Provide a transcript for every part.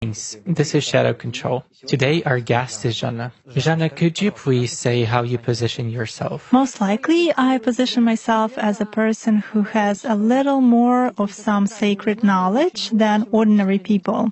Greetings, this is Shadow Control. Today our guest is Jana. Jana, could you please say how you position yourself? Most likely, I position myself as a person who has a little more of some sacred knowledge than ordinary people.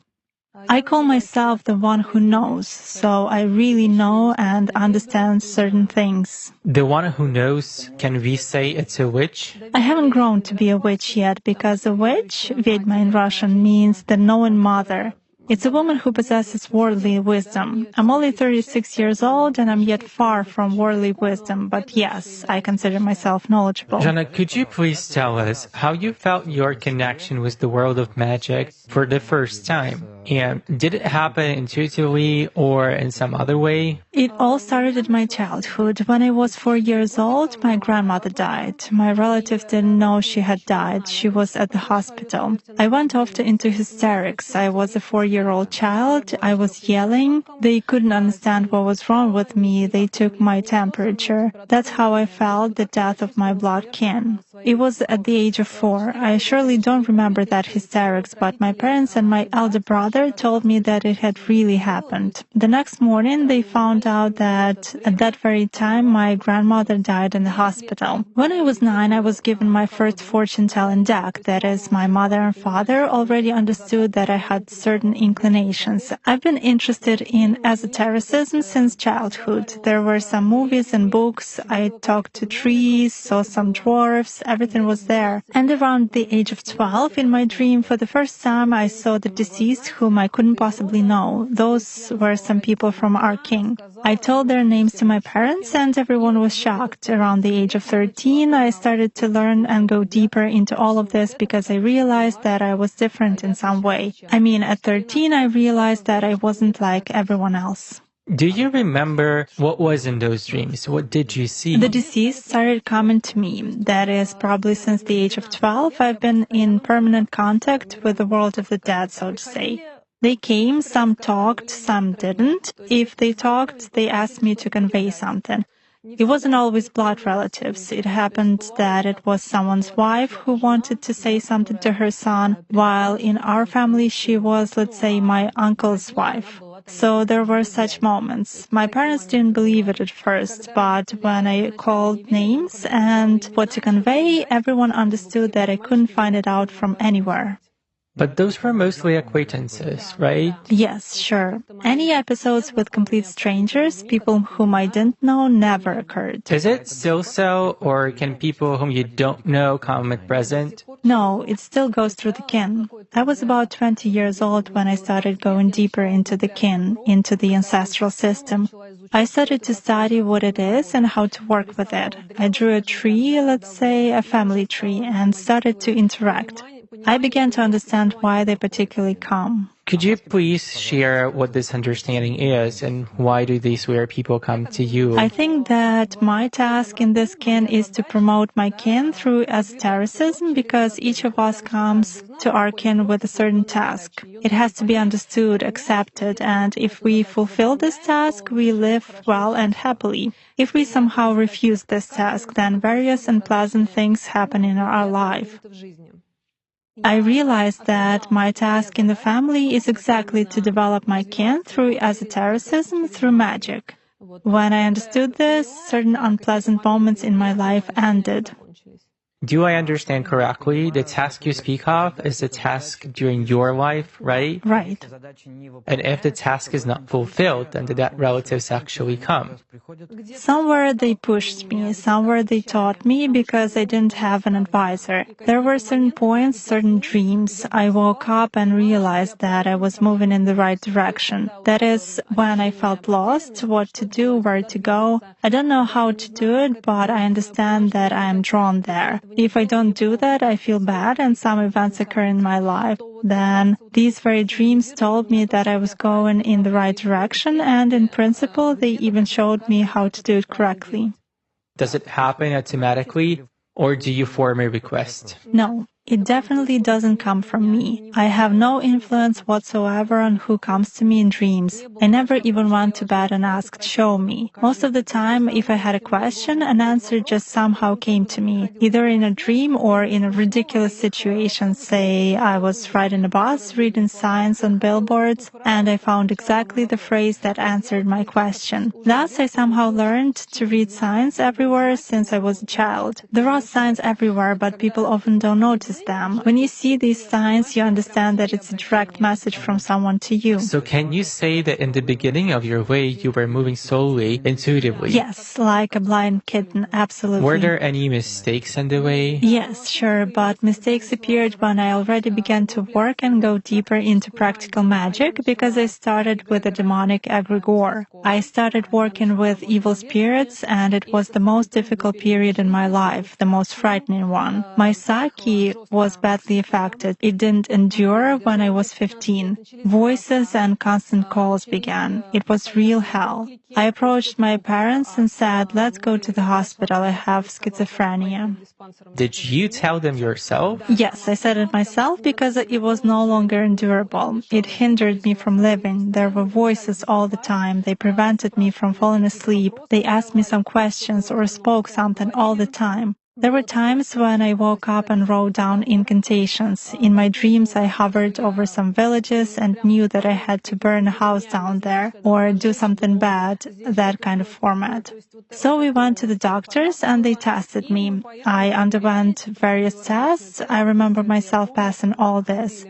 I call myself the one who knows, so I really know and understand certain things. The one who knows, can we say it's a witch? I haven't grown to be a witch yet, because a witch, ведьма in Russian, means the knowing mother. It's a woman who possesses worldly wisdom. I'm only 36 years old, and I'm yet far from worldly wisdom, but yes, I consider myself knowledgeable. Jana, could you please tell us how you felt your connection with the world of magic for the first time? And did it happen intuitively or in some other way? It all started in my childhood. When I was 4 years old, my grandmother died. My relatives didn't know she had died. She was at the hospital. I went off into hysterics. I was a 4-year-old child. I was yelling. They couldn't understand what was wrong with me. They took my temperature. That's how I felt the death of my blood kin. It was at the age of 4. I surely don't remember that hysterics, but my parents and my elder brother told me that it had really happened. The next morning, they found out that at that very time, my grandmother died in the hospital. When I was 9, I was given my first fortune-telling deck. That is, my mother and father already understood that I had certain inclinations. I've been interested in esotericism since childhood. There were some movies and books. I talked to trees, saw some dwarfs. Everything was there. And around the age of 12, in my dream, for the first time, I saw the deceased whom I couldn't possibly know. Those were some people from our king. I told their names to my parents, and everyone was shocked. Around the age of 13, I started to learn and go deeper into all of this because I realized that I was different in some way. I mean, at 13, I realized that I wasn't like everyone else. Do you remember what was in those dreams? What did you see? The deceased started coming to me. That is, probably since the age of 12, I've been in permanent contact with the world of the dead, so to say. They came, some talked, some didn't. If they talked, they asked me to convey something. It wasn't always blood relatives. It happened that it was someone's wife who wanted to say something to her son, while in our family she was, let's say, my uncle's wife. So there were such moments. My parents didn't believe it at first, but when I called names and what to convey, everyone understood that I couldn't find it out from anywhere. But those were mostly acquaintances, right? Yes, sure. Any episodes with complete strangers, people whom I didn't know, never occurred. Is it still so, or can people whom you don't know come at present? No, it still goes through the kin. I was about 20 years old when I started going deeper into the kin, into the ancestral system. I started to study what it is and how to work with it. I drew a tree, let's say a family tree, and started to interact. I began to understand why they particularly come. Could you please share what this understanding is and why do these weird people come to you? I think that my task in this kin is to promote my kin through esotericism because each of us comes to our kin with a certain task. It has to be understood, accepted, and if we fulfill this task, we live well and happily. If we somehow refuse this task, then various unpleasant things happen in our life. I realized that my task in the family is exactly to develop my kin through esotericism, through magic. When I understood this, certain unpleasant moments in my life ended. Do I understand correctly? The task you speak of is a task during your life, right? Right. And if the task is not fulfilled, then the dead relatives actually come. Somewhere they pushed me, somewhere they taught me because I didn't have an advisor. There were certain points, certain dreams. I woke up and realized that I was moving in the right direction. That is, when I felt lost, what to do, where to go. I don't know how to do it, but I understand that I am drawn there. If I don't do that, I feel bad and some events occur in my life. Then these very dreams told me that I was going in the right direction, and in principle, they even showed me how to do it correctly. Does it happen automatically, or do you form a request? No. It definitely doesn't come from me. I have no influence whatsoever on who comes to me in dreams. I never even went to bed and asked, "Show me." Most of the time, if I had a question, an answer just somehow came to me, either in a dream or in a ridiculous situation. Say, I was riding a bus, reading signs on billboards, and I found exactly the phrase that answered my question. Thus, I somehow learned to read signs everywhere since I was a child. There are signs everywhere, but people often don't notice them. When you see these signs, you understand that it's a direct message from someone to you. So can you say that in the beginning of your way, you were moving solely intuitively? Yes, like a blind kitten, absolutely. Were there any mistakes in the way? Yes, sure, but mistakes appeared when I already began to work and go deeper into practical magic because I started with a demonic egregore. I started working with evil spirits, and it was the most difficult period in my life, the most frightening one. My psyche was badly affected. It didn't endure when I was 15. Voices and constant calls began. It was real hell. I approached my parents and said, "Let's go to the hospital. I have schizophrenia." Did you tell them yourself? Yes, I said it myself because it was no longer endurable. It hindered me from living. There were voices all the time. They prevented me from falling asleep. They asked me some questions or spoke something all the time. There were times when I woke up and wrote down incantations. In my dreams, I hovered over some villages and knew that I had to burn a house down there or do something bad, that kind of format. So we went to the doctors and they tested me. I underwent various tests. I remember myself passing all this.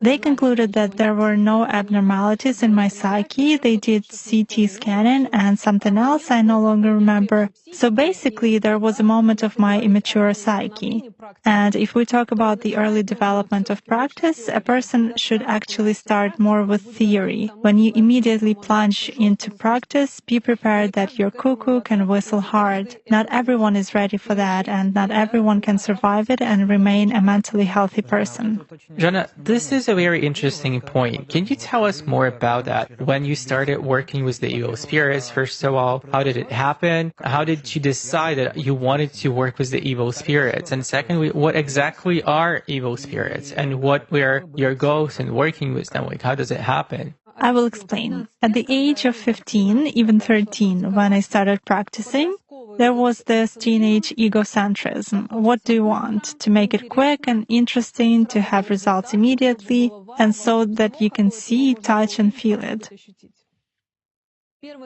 They concluded that there were no abnormalities in my psyche. They did CT scanning and something else I no longer remember. So basically, there was a moment of my immature psyche. And if we talk about the early development of practice, a person should actually start more with theory. When you immediately plunge into practice, be prepared that your cuckoo can whistle hard. Not everyone is ready for that, and not everyone can survive it and remain a mentally healthy person. Jana, this is a very interesting point. Can you tell us more about that? When you started working with the evil spirits, first of all, how did it happen? How did you decide that you wanted to work with the evil spirits? And secondly, what exactly are evil spirits? And what were your goals in working with them? Like, how does it happen? I will explain. At the age of 15, even 13, when I started practicing, there was this teenage egocentrism. What do you want? To make it quick and interesting, to have results immediately, and so that you can see, touch, and feel it.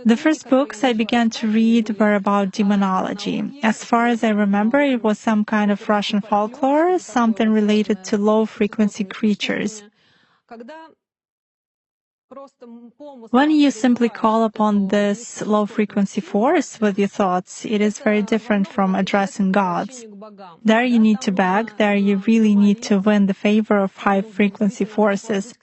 The first books I began to read were about demonology. As far as I remember, it was some kind of Russian folklore, something related to low-frequency creatures. When you simply call upon this low-frequency force with your thoughts, it is very different from addressing gods. There you need to beg, there you really need to win the favor of high-frequency forces.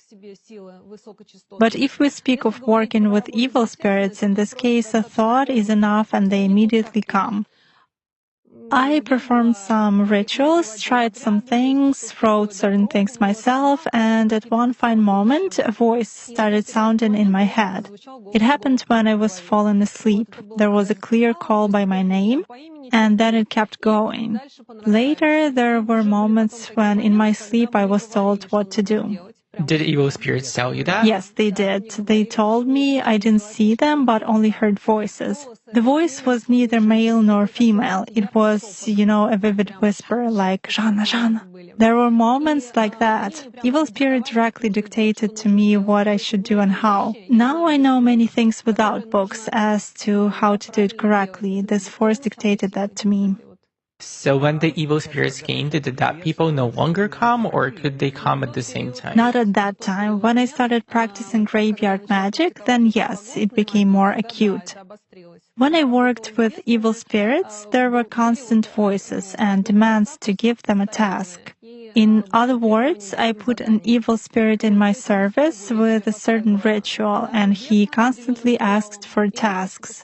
But if we speak of working with evil spirits, in this case, a thought is enough and they immediately come. I performed some rituals, tried some things, wrote certain things myself, and at one fine moment, a voice started sounding in my head. It happened when I was falling asleep. There was a clear call by my name, and then it kept going. Later, there were moments when in my sleep I was told what to do. Did evil spirits tell you that? Yes, they did. They told me I didn't see them, but only heard voices. The voice was neither male nor female. It was, a vivid whisper like, "Жанна, Жанна." There were moments like that. Evil spirit directly dictated to me what I should do and how. Now I know many things without books as to how to do it correctly. This force dictated that to me. So when the evil spirits came, did that people no longer come, or could they come at the same time? Not at that time. When I started practicing graveyard magic, then yes, it became more acute. When I worked with evil spirits, there were constant voices and demands to give them a task. In other words, I put an evil spirit in my service with a certain ritual, and he constantly asked for tasks.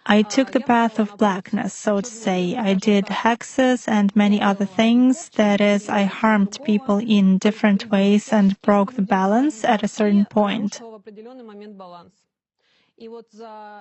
I took the path of blackness, so to say. I did hexes and many other things. That is, I harmed people in different ways and broke the balance at a certain point.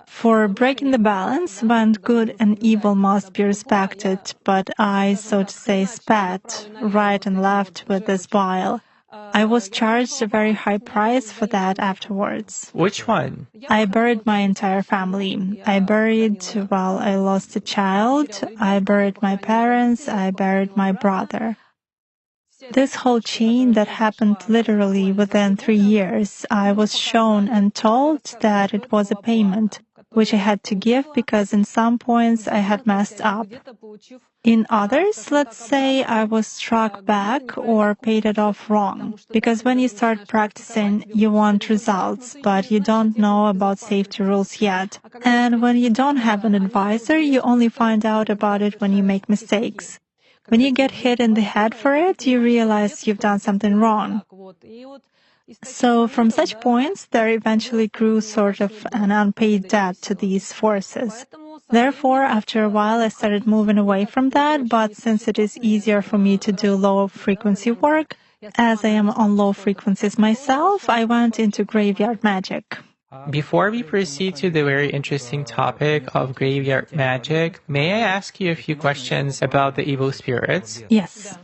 For breaking the balance, when good and evil must be respected, but I, so to say, spat right and left with this bile. I was charged a very high price for that afterwards. Which one? I buried my entire family. I lost a child. I buried my parents. I buried my brother. This whole chain that happened literally within 3 years, I was shown and told that it was a payment, which I had to give because in some points I had messed up. In others, let's say I was struck back or paid it off wrong. Because when you start practicing, you want results, but you don't know about safety rules yet. And when you don't have an advisor, you only find out about it when you make mistakes. When you get hit in the head for it, you realize you've done something wrong. So from such points, there eventually grew sort of an unpaid debt to these forces. Therefore, after a while, I started moving away from that, but since it is easier for me to do low-frequency work, as I am on low frequencies myself, I went into graveyard magic. Before we proceed to the very interesting topic of graveyard magic, may I ask you a few questions about the evil spirits? Yes.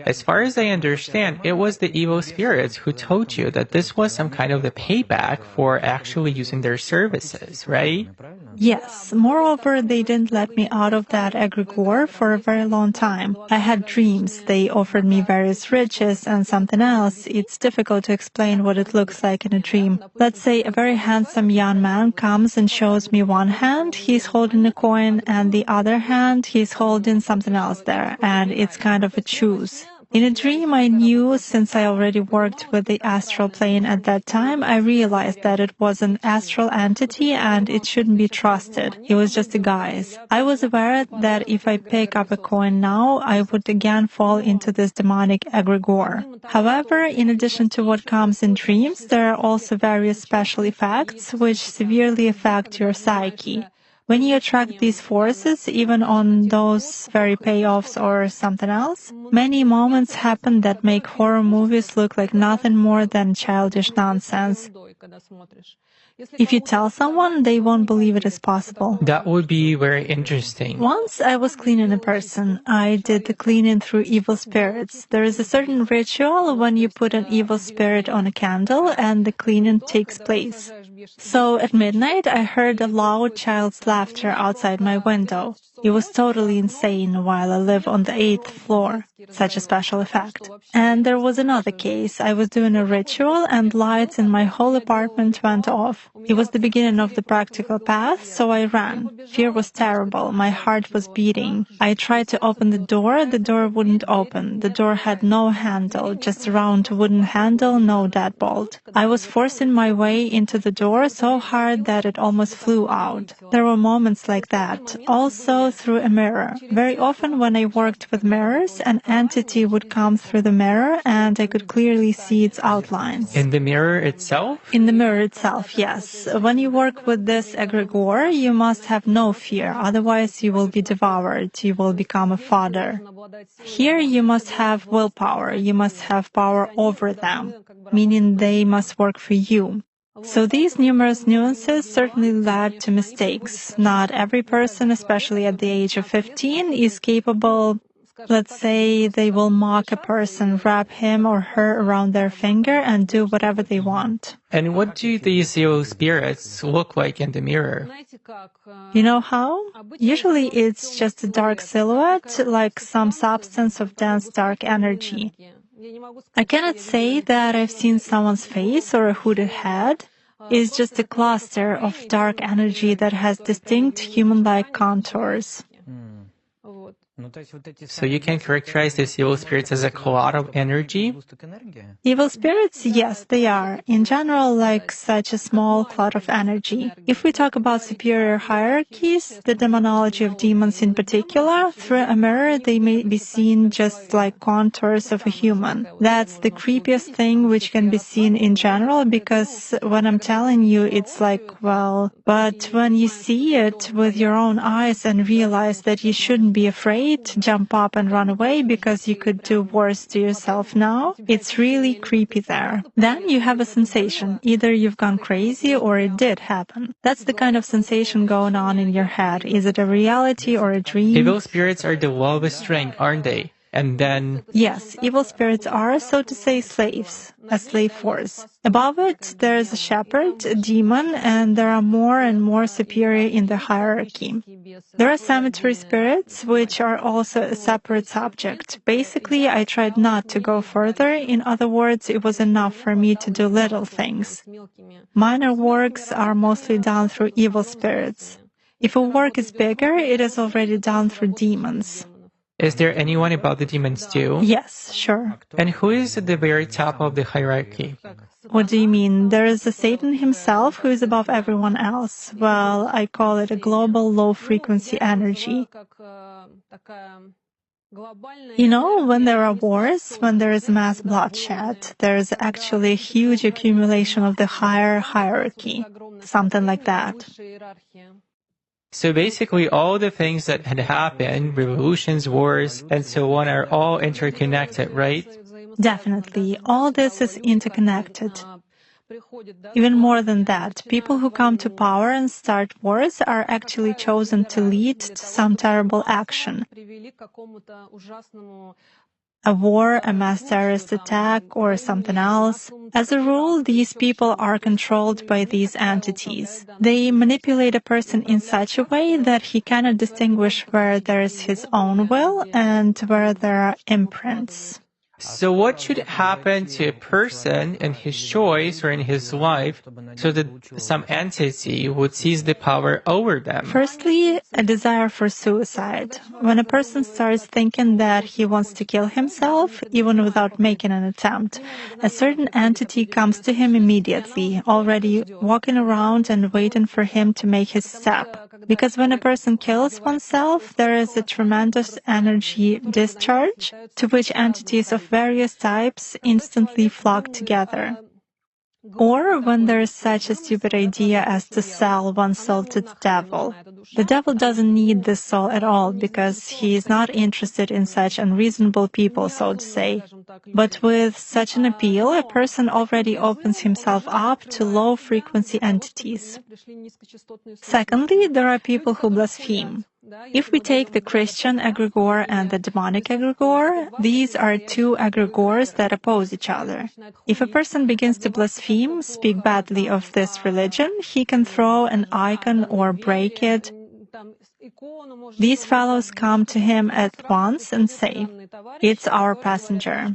As far as I understand, it was the evil spirits who told you that this was some kind of the payback for actually using their services, right? Yes. Moreover, they didn't let me out of that egregore for a very long time. I had dreams. They offered me various riches and something else. It's difficult to explain what it looks like in a dream. Let's say a very handsome young man comes and shows me one hand, he's holding a coin, and the other hand, he's holding something else there, and it's kind of a choose. In a dream, I knew, since I already worked with the astral plane at that time, I realized that it was an astral entity and it shouldn't be trusted. It was just a guise. I was aware that if I pick up a coin now, I would again fall into this demonic egregore. However, in addition to what comes in dreams, there are also various special effects which severely affect your psyche. When you attract these forces, even on those very payoffs or something else, many moments happen that make horror movies look like nothing more than childish nonsense. If you tell someone, they won't believe it is possible. That would be very interesting. Once I was cleaning a person. I did the cleaning through evil spirits. There is a certain ritual when you put an evil spirit on a candle and the cleaning takes place. So at midnight, I heard a loud child's laughter outside my window. It was totally insane while I live on the 8th floor. Such a special effect. And there was another case. I was doing a ritual and lights in my whole apartment went off. It was the beginning of the practical path, so I ran. Fear was terrible. My heart was beating. I tried to open the door wouldn't open. The door had no handle, just a round wooden handle, no deadbolt. I was forcing my way into the door so hard that it almost flew out. There were moments like that. Also through a mirror. Very often when I worked with mirrors, an entity would come through the mirror and I could clearly see its outlines. In the mirror itself? In the mirror itself, yes. When you work with this egregore, you must have no fear, otherwise you will be devoured, you will become a fodder. Here you must have willpower, you must have power over them, meaning they must work for you. So these numerous nuances certainly led to mistakes. Not every person, especially at the age of 15, is capable. Let's say they will mock a person, wrap him or her around their finger, and do whatever they want. And what do these evil spirits look like in the mirror? You know how? Usually it's just a dark silhouette, like some substance of dense dark energy. I cannot say that I've seen someone's face or a hooded head. It's just a cluster of dark energy that has distinct human-like contours. So you can characterize these evil spirits as a cloud of energy? Evil spirits, yes, they are. In general, like such a small cloud of energy. If we talk about superior hierarchies, the demonology of demons in particular, through a mirror they may be seen just like contours of a human. That's the creepiest thing which can be seen in general, because when I'm telling you, it's like, well, but when you see it with your own eyes and realize that you shouldn't be afraid, afraid, jump up and run away because you could do worse to yourself now. It's really creepy there. Then you have a sensation. Either you've gone crazy or it did happen. That's the kind of sensation going on in your head. Is it a reality or a dream? Evil spirits are the lowest strength, aren't they? And then... Yes, evil spirits are, so to say, slaves, a slave force. Above it, there is a shepherd, a demon, and there are more and more superior in the hierarchy. There are cemetery spirits, which are also a separate subject. Basically, I tried not to go further. In other words, it was enough for me to do little things. Minor works are mostly done through evil spirits. If a work is bigger, it is already done through demons. Is there anyone above the demons too? Yes, sure. And who is at the very top of the hierarchy? What do you mean? There is the Satan himself who is above everyone else. Well, I call it a global low-frequency energy. You know, when there are wars, when there is mass bloodshed, there is actually a huge accumulation of the higher hierarchy, something like that. So basically all the things that had happened, revolutions, wars, and so on, are all interconnected, right? Definitely. All this is interconnected. Even more than that, people who come to power and start wars are actually chosen to lead to some terrible action. A war, a mass terrorist attack, or something else. As a rule, these people are controlled by these entities. They manipulate a person in such a way that he cannot distinguish where there is his own will and where there are imprints. So what should happen to a person in his choice or in his life so that some entity would seize the power over them? Firstly, a desire for suicide. When a person starts thinking that he wants to kill himself, even without making an attempt, a certain entity comes to him immediately, already walking around and waiting for him to make his step. Because when a person kills oneself, there is a tremendous energy discharge to which entities of various types instantly flock together. Or when there is such a stupid idea as to sell one's soul to the devil. The devil doesn't need this soul at all because he is not interested in such unreasonable people, so to say. But with such an appeal, a person already opens himself up to low-frequency entities. Secondly, there are people who blaspheme. If we take the Christian egregore and the demonic egregore, these are two egregores that oppose each other. If a person begins to blaspheme, speak badly of this religion, he can throw an icon or break it. These fellows come to him at once and say, "It's our passenger."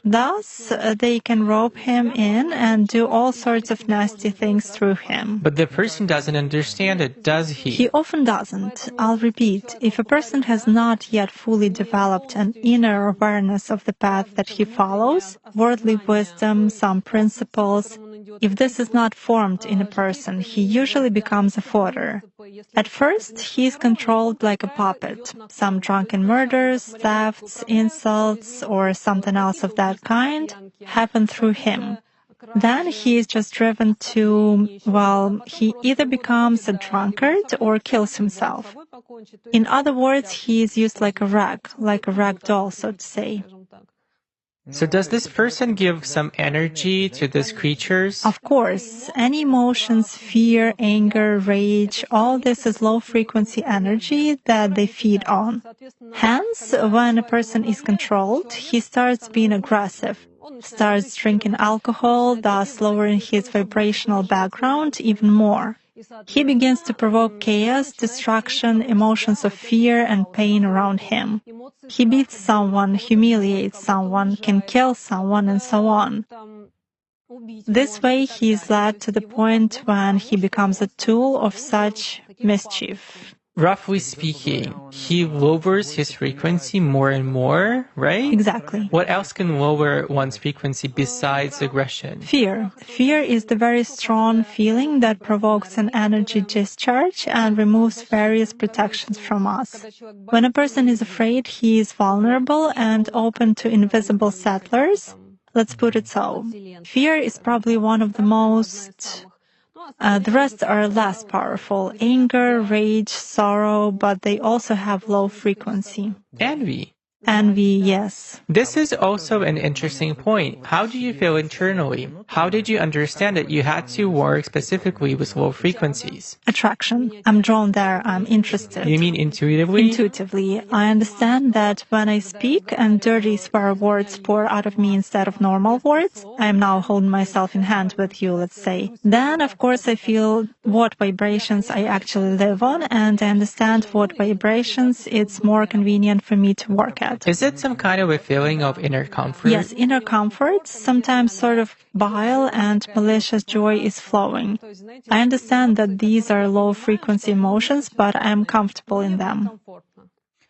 Thus, they can rope him in and do all sorts of nasty things through him. But the person doesn't understand it, does he? He often doesn't. I'll repeat, if a person has not yet fully developed an inner awareness of the path that he follows, worldly wisdom, some principles, if this is not formed in a person, he usually becomes a fodder. At first, he is controlled like a puppet. Some drunken murders, thefts, insults, or something else of that kind happen through him. Then he is just driven to, he either becomes a drunkard or kills himself. In other words, he is used like a rag doll, so to say. So does this person give some energy to these creatures? Of course. Any emotions, fear, anger, rage, all this is low-frequency energy that they feed on. Hence, when a person is controlled, he starts being aggressive, starts drinking alcohol, thus lowering his vibrational background even more. He begins to provoke chaos, destruction, emotions of fear and pain around him. He beats someone, humiliates someone, can kill someone, and so on. This way, he is led to the point when he becomes a tool of such mischief. Roughly speaking, he lowers his frequency more and more, right? Exactly. What else can lower one's frequency besides aggression? Fear. Fear is the very strong feeling that provokes an energy discharge and removes various protections from us. When a person is afraid, he is vulnerable and open to invisible settlers. Let's put it so. Fear is probably one of the most The rest are less powerful: anger, rage, sorrow, but they also have low frequency. Envy. Envy, yes. This is also an interesting point. How do you feel internally? How did you understand that you had to work specifically with low frequencies? Attraction. I'm drawn there. I'm interested. You mean intuitively? Intuitively. I understand that when I speak and dirty swear words pour out of me instead of normal words, I am now holding myself in hand with you, let's say. Then, of course, I feel what vibrations I actually live on, and I understand what vibrations it's more convenient for me to work at. Is it some kind of a feeling of inner comfort? Yes, inner comfort, sometimes sort of bile and malicious joy is flowing. I understand that these are low-frequency emotions, but I am comfortable in them.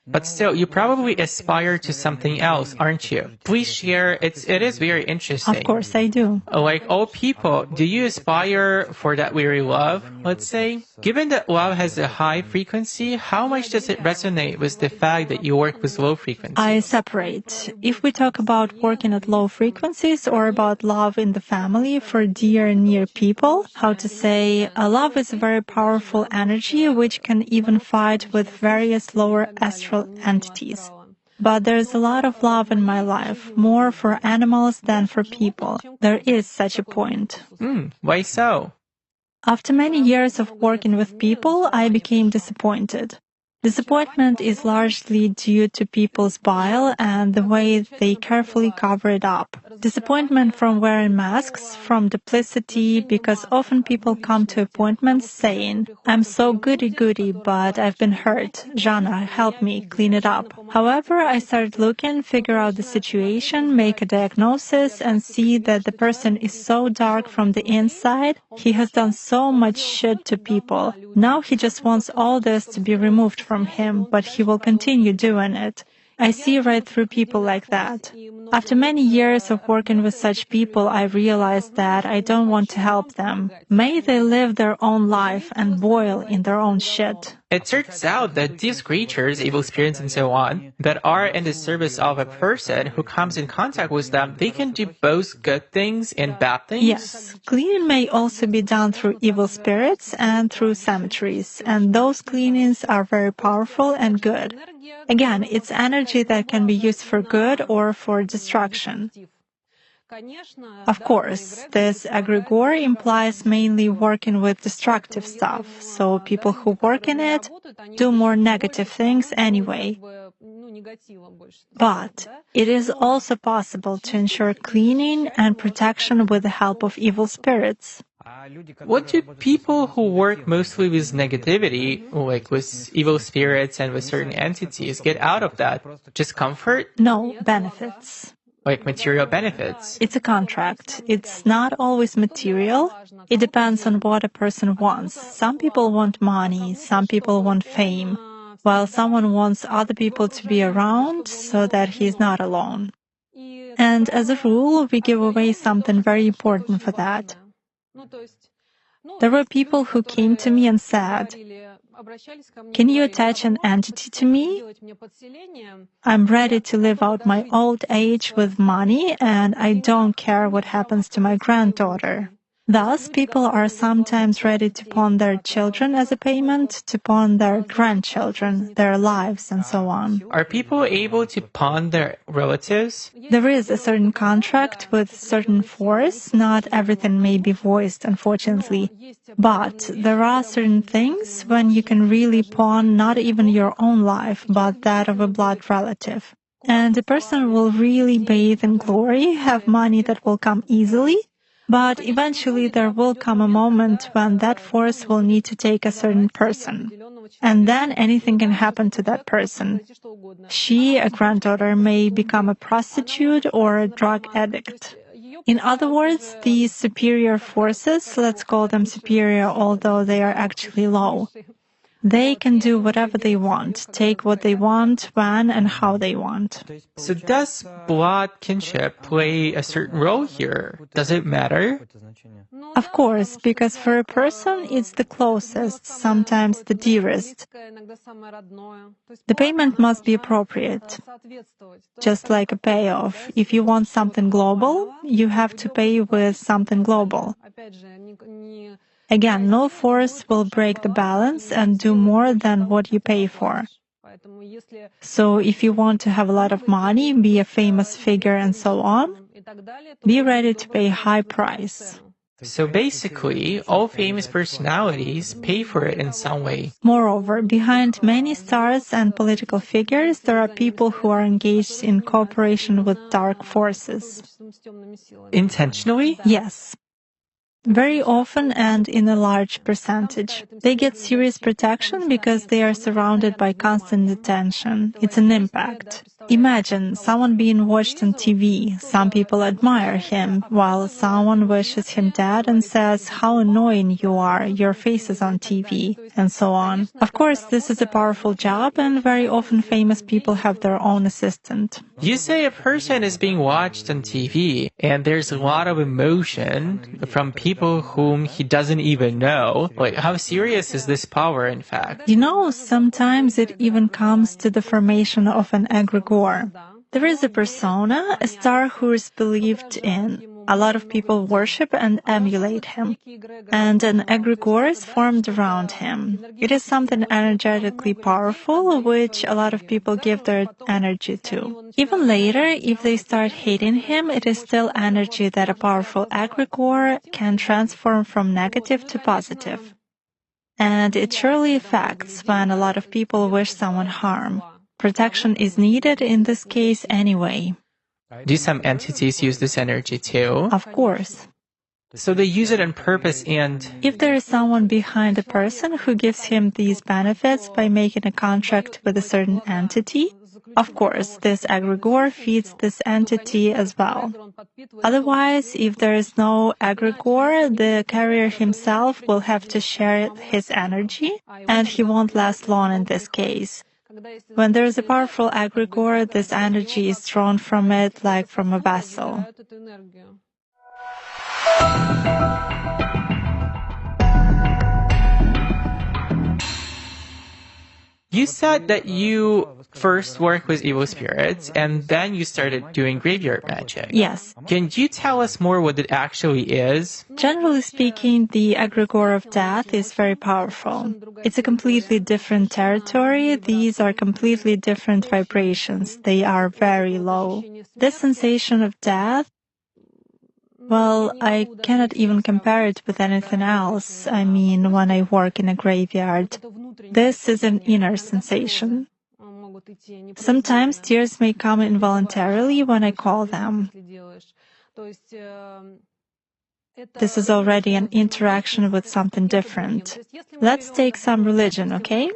But still, you probably aspire to something else, aren't you? Please share. It is very interesting. Of course I do. Like all people, do you aspire for that very love, let's say? Given that love has a high frequency, how much does it resonate with the fact that you work with low frequencies? I separate. If we talk about working at low frequencies or about love in the family for dear and near people, how to say, love is a very powerful energy which can even fight with various lower astral entities. But there's a lot of love in my life, more for animals than for people. There is such a point. Why so? After many years of working with people, I became disappointed. Disappointment is largely due to people's bile and the way they carefully cover it up. Disappointment from wearing masks, from duplicity, because often people come to appointments saying, "I'm so goody-goody, but I've been hurt. Jana, help me, clean it up." However, I started looking, figure out the situation, make a diagnosis, and see that the person is so dark from the inside. He has done so much shit to people. Now he just wants all this to be removed from him, but he will continue doing it. I see right through people like that. After many years of working with such people, I realized that I don't want to help them. May they live their own life and boil in their own shit. It turns out that these creatures, evil spirits and so on, that are in the service of a person who comes in contact with them, they can do both good things and bad things? Yes. Cleaning may also be done through evil spirits and through cemeteries, and those cleanings are very powerful and good. Again, it's energy that can be used for good or for destruction. Of course, this egregore implies mainly working with destructive stuff, so people who work in it do more negative things anyway. But it is also possible to ensure cleaning and protection with the help of evil spirits. What do people who work mostly with negativity, like with evil spirits and with certain entities, get out of that? Just comfort? No, benefits. Like material benefits? It's a contract. It's not always material. It depends on what a person wants. Some people want money, some people want fame, while someone wants other people to be around so that he's not alone. And as a rule, we give away something very important for that. There were people who came to me and said, "Can you attach an entity to me? I'm ready to live out my old age with money, and I don't care what happens to my granddaughter." Thus, people are sometimes ready to pawn their children as a payment, to pawn their grandchildren, their lives, and so on. Are people able to pawn their relatives? There is a certain contract with certain force. Not everything may be voiced, unfortunately. But there are certain things when you can really pawn not even your own life, but that of a blood relative. And the person will really bathe in glory, have money that will come easily. But eventually there will come a moment when that force will need to take a certain person. And then anything can happen to that person. She, a granddaughter, may become a prostitute or a drug addict. In other words, these superior forces, let's call them superior although they are actually low, they can do whatever they want, take what they want, when and how they want. So does blood kinship play a certain role here? Does it matter? Of course, because for a person it's the closest, sometimes the dearest. The payment must be appropriate. Just like a payoff. If you want something global, you have to pay with something global. Again, no force will break the balance and do more than what you pay for. So if you want to have a lot of money, be a famous figure and so on, be ready to pay a high price. So basically, all famous personalities pay for it in some way. Moreover, behind many stars and political figures, there are people who are engaged in cooperation with dark forces. Intentionally? Yes. Very often and in a large percentage. They get serious protection because they are surrounded by constant attention. It's an impact. Imagine someone being watched on TV. Some people admire him, while someone wishes him dead and says, "How annoying you are, your face is on TV," and so on. Of course, this is a powerful job, and very often famous people have their own assistant. You say a person is being watched on TV, and there's a lot of emotion from people whom he doesn't even know. Like, how serious is this power, in fact? You know, sometimes it even comes to the formation of an egregore. There is a persona, a star who is believed in. A lot of people worship and emulate him, and an egregore is formed around him. It is something energetically powerful, which a lot of people give their energy to. Even later, if they start hating him, it is still energy that a powerful egregore can transform from negative to positive. And it surely affects when a lot of people wish someone harm. Protection is needed in this case anyway. Do some entities use this energy too? Of course. So they use it on purpose and... If there is someone behind a person who gives him these benefits by making a contract with a certain entity, of course, this egregore feeds this entity as well. Otherwise, if there is no egregore, the carrier himself will have to share his energy, and he won't last long in this case. When there is a powerful egregore, this energy is drawn from it like from a vessel. You said that you first worked with evil spirits and then you started doing graveyard magic. Yes. Can you tell us more what it actually is? Generally speaking, the egregore of death is very powerful. It's a completely different territory. These are completely different vibrations. They are very low. This sensation of death, well, I cannot even compare it with anything else. I mean, when I work in a graveyard, this is an inner sensation. Sometimes tears may come involuntarily when I call them. This is already an interaction with something different. Let's take some religion, okay?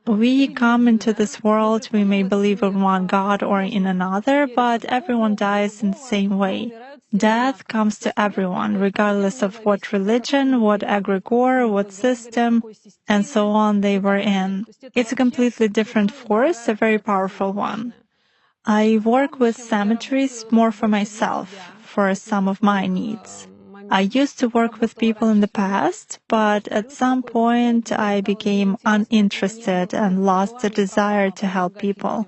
We come into this world, we may believe in one God or in another, but everyone dies in the same way. Death comes to everyone, regardless of what religion, what egregore, what system, and so on they were in. It's a completely different force, a very powerful one. I work with cemeteries more for myself, for some of my needs. I used to work with people in the past, but at some point I became uninterested and lost the desire to help people.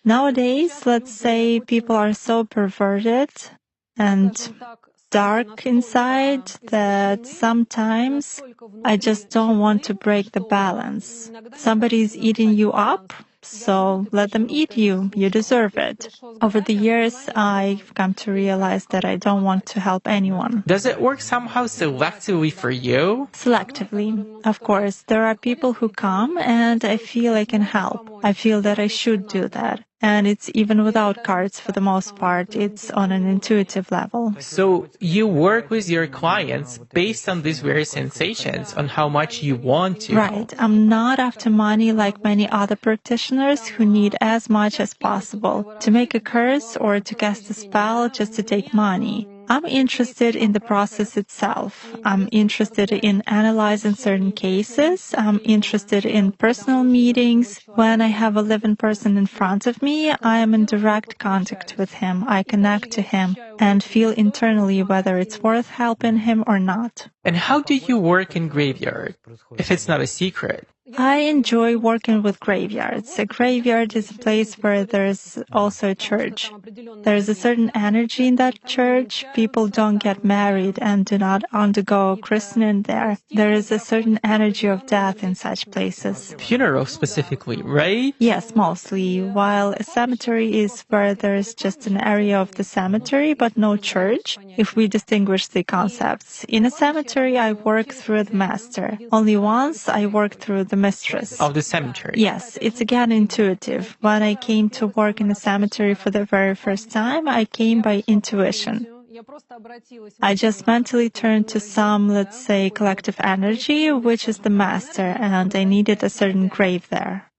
Nowadays, let's say people are so perverted and dark inside that sometimes I just don't want to break the balance. Somebody's eating you up, so let them eat you. You deserve it. Over the years, I've come to realize that I don't want to help anyone. Does it work somehow selectively for you? Selectively. Of course, there are people who come and I feel I can help. I feel that I should do that. And it's even without cards for the most part. It's on an intuitive level. So you work with your clients based on these various sensations, on how much you want to. Right. I'm not after money like many other practitioners who need as much as possible to make a curse or to cast a spell just to take money. I'm interested in the process itself. I'm interested in analyzing certain cases. I'm interested in personal meetings. When I have a living person in front of me, I am in direct contact with him. I connect to him and feel internally whether it's worth helping him or not. And how do you work in graveyard, if it's not a secret? I enjoy working with graveyards. A graveyard is a place where there's also a church. There's a certain energy in that church. People don't get married and do not undergo christening there. There is a certain energy of death in such places. Funeral specifically, right? Yes, mostly. While a cemetery is where there's just an area of the cemetery but no church, if we distinguish the concepts. In a cemetery, I work through the master. Only once I worked through the mistress. Of the cemetery. Yes, it's again intuitive. When I came to work in a cemetery for the very first time, I came by intuition. I just mentally turned to some, let's say, collective energy, which is the master, and I needed a certain grave there.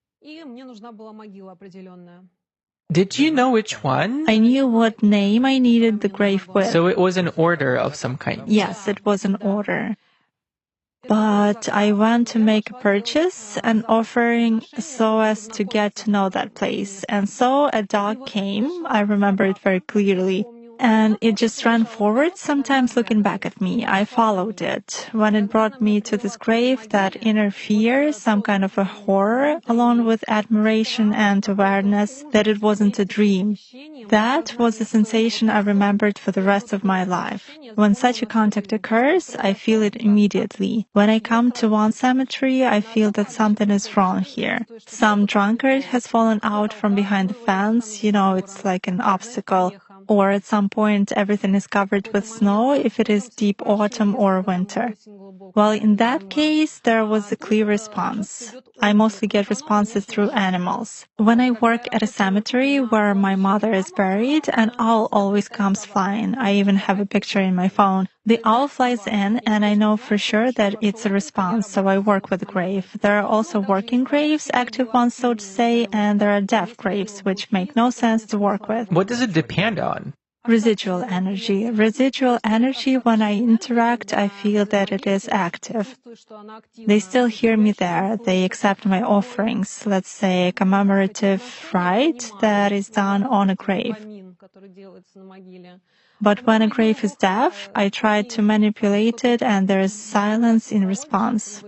Did you know which one? I knew what name I needed the grave with. So it was an order of some kind. Yes, it was an order. But I went to make a purchase, an offering, so as to get to know that place. And so a dog came, I remember it very clearly, and it just ran forward, sometimes looking back at me. I followed it. When it brought me to this grave, that inner fear, some kind of a horror, along with admiration and awareness that it wasn't a dream. That was a sensation I remembered for the rest of my life. When such a contact occurs, I feel it immediately. When I come to one cemetery, I feel that something is wrong here. Some drunkard has fallen out from behind the fence, it's like an obstacle. Or at some point everything is covered with snow if it is deep autumn or winter. Well, in that case, there was a clear response. I mostly get responses through animals. When I work at a cemetery where my mother is buried, an owl always comes flying. I even have a picture in my phone. The owl flies in, and I know for sure that it's a response, so I work with the grave. There are also working graves, active ones, so to say, and there are deaf graves, which make no sense to work with. What does it depend on? Residual energy. Residual energy, when I interact, I feel that it is active. They still hear me there. They accept my offerings, let's say a commemorative rite that is done on a grave. But when a grave is deaf, I try to manipulate it and there is silence in response.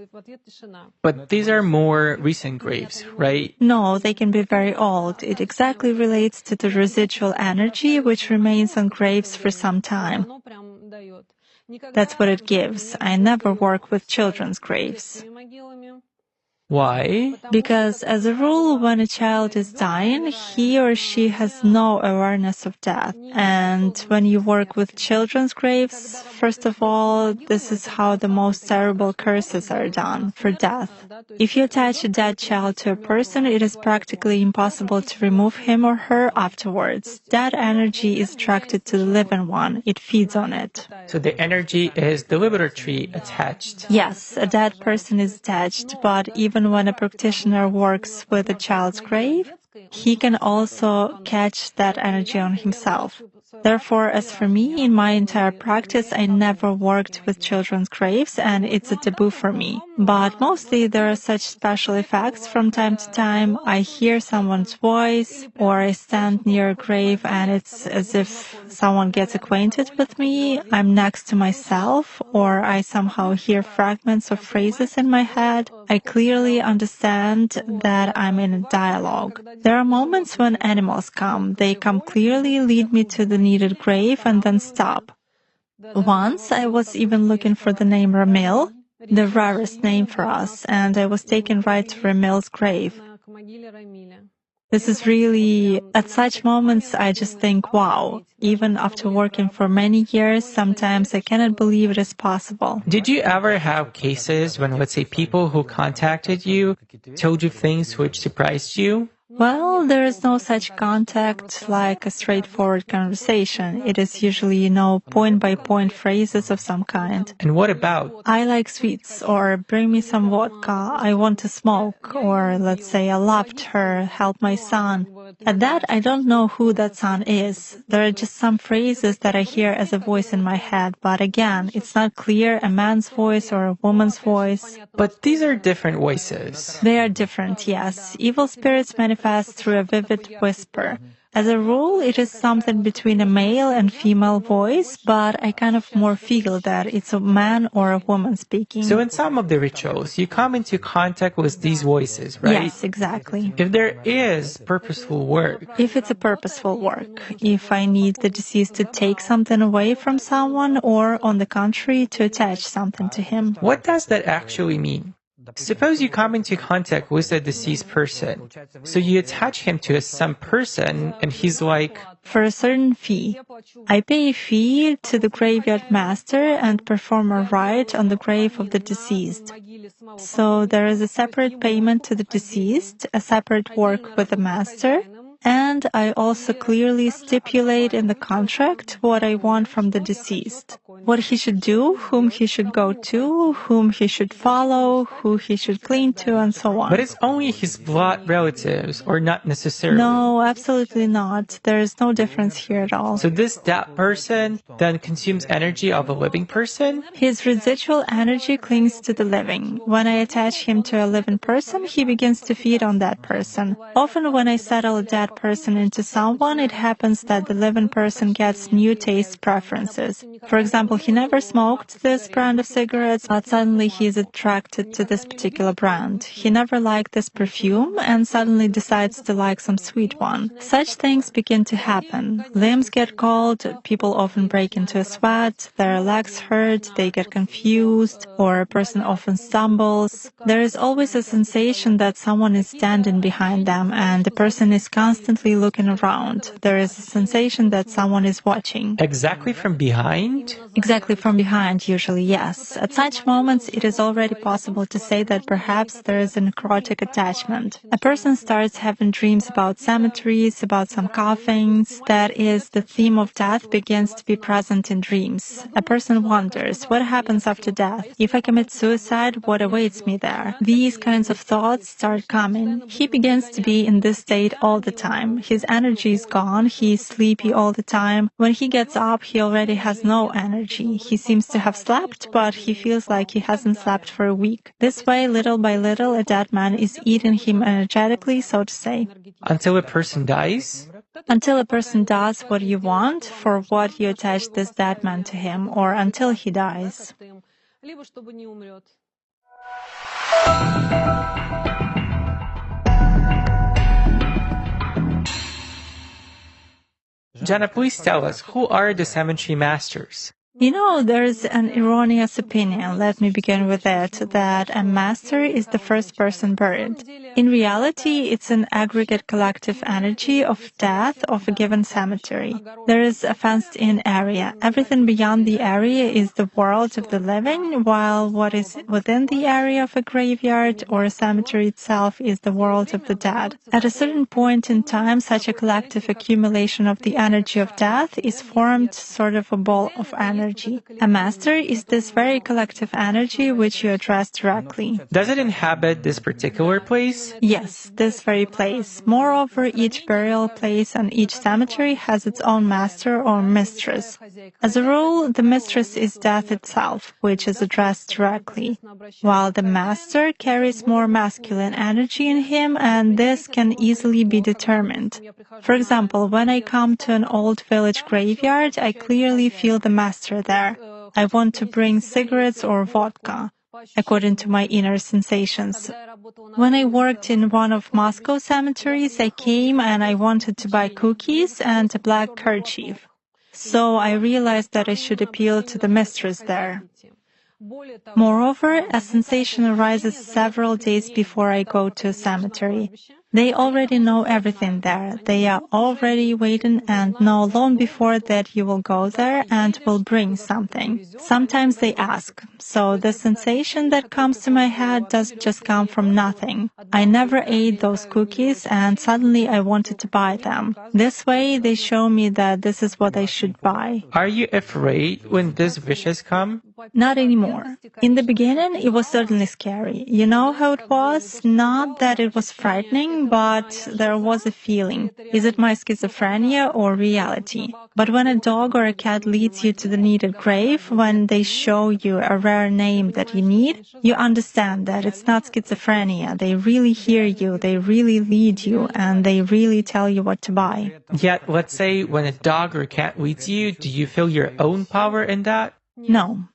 But these are more recent graves, right? No, they can be very old. It exactly relates to the residual energy which remains on graves for some time. That's what it gives. I never work with children's graves. Why? Because as a rule, when a child is dying, he or she has no awareness of death. And when you work with children's graves, first of all, this is how the most terrible curses are done, for death. If you attach a dead child to a person, it is practically impossible to remove him or her afterwards. That energy is attracted to the living one. It feeds on it. So the energy is deliberately attached. Yes, a dead person is attached, but even when a practitioner works with a child's grave, he can also catch that energy on himself. Therefore, as for me, in my entire practice, I never worked with children's graves, and it's a taboo for me. But mostly there are such special effects. From time to time, I hear someone's voice, or I stand near a grave, and it's as if someone gets acquainted with me. I'm next to myself, or I somehow hear fragments of phrases in my head. I clearly understand that I'm in a dialogue. There are moments when animals come. They come clearly, lead me to the needed grave, and then stop. Once I was even looking for the name Ramil, the rarest name for us, and I was taken right to Ramil's grave. This is really, at such moments, I just think, wow, even after working for many years, sometimes I cannot believe it is possible. Did you ever have cases when, let's say, people who contacted you told you things which surprised you? Well, there is no such contact like a straightforward conversation. It is usually, point-by-point phrases of some kind. And what about? I like sweets, or bring me some vodka, I want to smoke, or let's say I loved her, help my son. At that, I don't know who that son is. There are just some phrases that I hear as a voice in my head, but again, it's not clear a man's voice or a woman's voice. But these are different voices. They are different, yes. Evil spirits manifest through a vivid whisper. As a rule, it is something between a male and female voice, but I kind of more feel that it's a man or a woman speaking. So in some of the rituals, you come into contact with these voices, right? Yes, exactly. If there is purposeful work, If it's a purposeful work, if I need the deceased to take something away from someone or, on the contrary, to attach something to him. what does that actually mean? Suppose you come into contact with a deceased person, so you attach him to some person, and he's like, for a certain fee. I pay a fee to the graveyard master and perform a rite on the grave of the deceased. So there is a separate payment to the deceased, a separate work with the master, and I also clearly stipulate in the contract what I want from the deceased. What he should do, whom he should go to, whom he should follow, who he should cling to, and so on. But it's only his blood relatives, or not necessarily? No, absolutely not. There is no difference here at all. So this dead person then consumes energy of a living person? His residual energy clings to the living. When I attach him to a living person, he begins to feed on that person. Often when I settle a dead person into someone, it happens that the living person gets new taste preferences. For example, he never smoked this brand of cigarettes, but suddenly he is attracted to this particular brand. He never liked this perfume and suddenly decides to like some sweet one. Such things begin to happen. Limbs get cold, people often break into a sweat, their legs hurt, they get confused, or a person often stumbles. There is always a sensation that someone is standing behind them and the person is constantly looking around. There is a sensation that someone is watching. Exactly from behind? Exactly from behind, usually, yes. At such moments, it is already possible to say that perhaps there is a necrotic attachment. A person starts having dreams about cemeteries, about some coffins. That is, the theme of death begins to be present in dreams. A person wonders, what happens after death? If I commit suicide, what awaits me there? These kinds of thoughts start coming. He begins to be in this state all the time. His energy is gone, he is sleepy all the time. When he gets up, he already has no energy. He seems to have slept, but he feels like he hasn't slept for a week. This way, little by little, a dead man is eating him energetically, so to say. Until a person dies? Until a person does what you want, for what you attach this dead man to him, or until he dies. Jana, please tell us, who are the cemetery masters? You know, there's an erroneous opinion, let me begin with it, that a master is the first person buried. In reality, it's an aggregate collective energy of death of a given cemetery. There is a fenced-in area. Everything beyond the area is the world of the living, while what is within the area of a graveyard or a cemetery itself is the world of the dead. At a certain point in time, such a collective accumulation of the energy of death is formed sort of a ball of energy. A master is this very collective energy which you address directly. Does it inhabit this particular place? Yes, this very place. Moreover, each burial place and each cemetery has its own master or mistress. As a rule, the mistress is death itself, which is addressed directly, while the master carries more masculine energy in him, and this can easily be determined. For example, when I come to an old village graveyard, I clearly feel the master there. I want to bring cigarettes or vodka, according to my inner sensations. When I worked in one of Moscow cemeteries, I came and I wanted to buy cookies and a black kerchief. So I realized that I should appeal to the mistress there. Moreover, a sensation arises several days before I go to a cemetery. They already know everything there. They are already waiting and know long before that you will go there and will bring something. Sometimes they ask. So the sensation that comes to my head doesn't just come from nothing. I never ate those cookies and suddenly I wanted to buy them. This way they show me that this is what I should buy. Are you afraid when these wishes come? Not anymore. In the beginning, it was certainly scary. You know how it was? Not that it was frightening, but there was a feeling. Is it my schizophrenia or reality? But when a dog or a cat leads you to the needed grave, when they show you a rare name that you need, you understand that it's not schizophrenia. They really hear you, they really lead you, and they really tell you what to buy. Yet, let's say when a dog or cat leads you, do you feel your own power in that? No.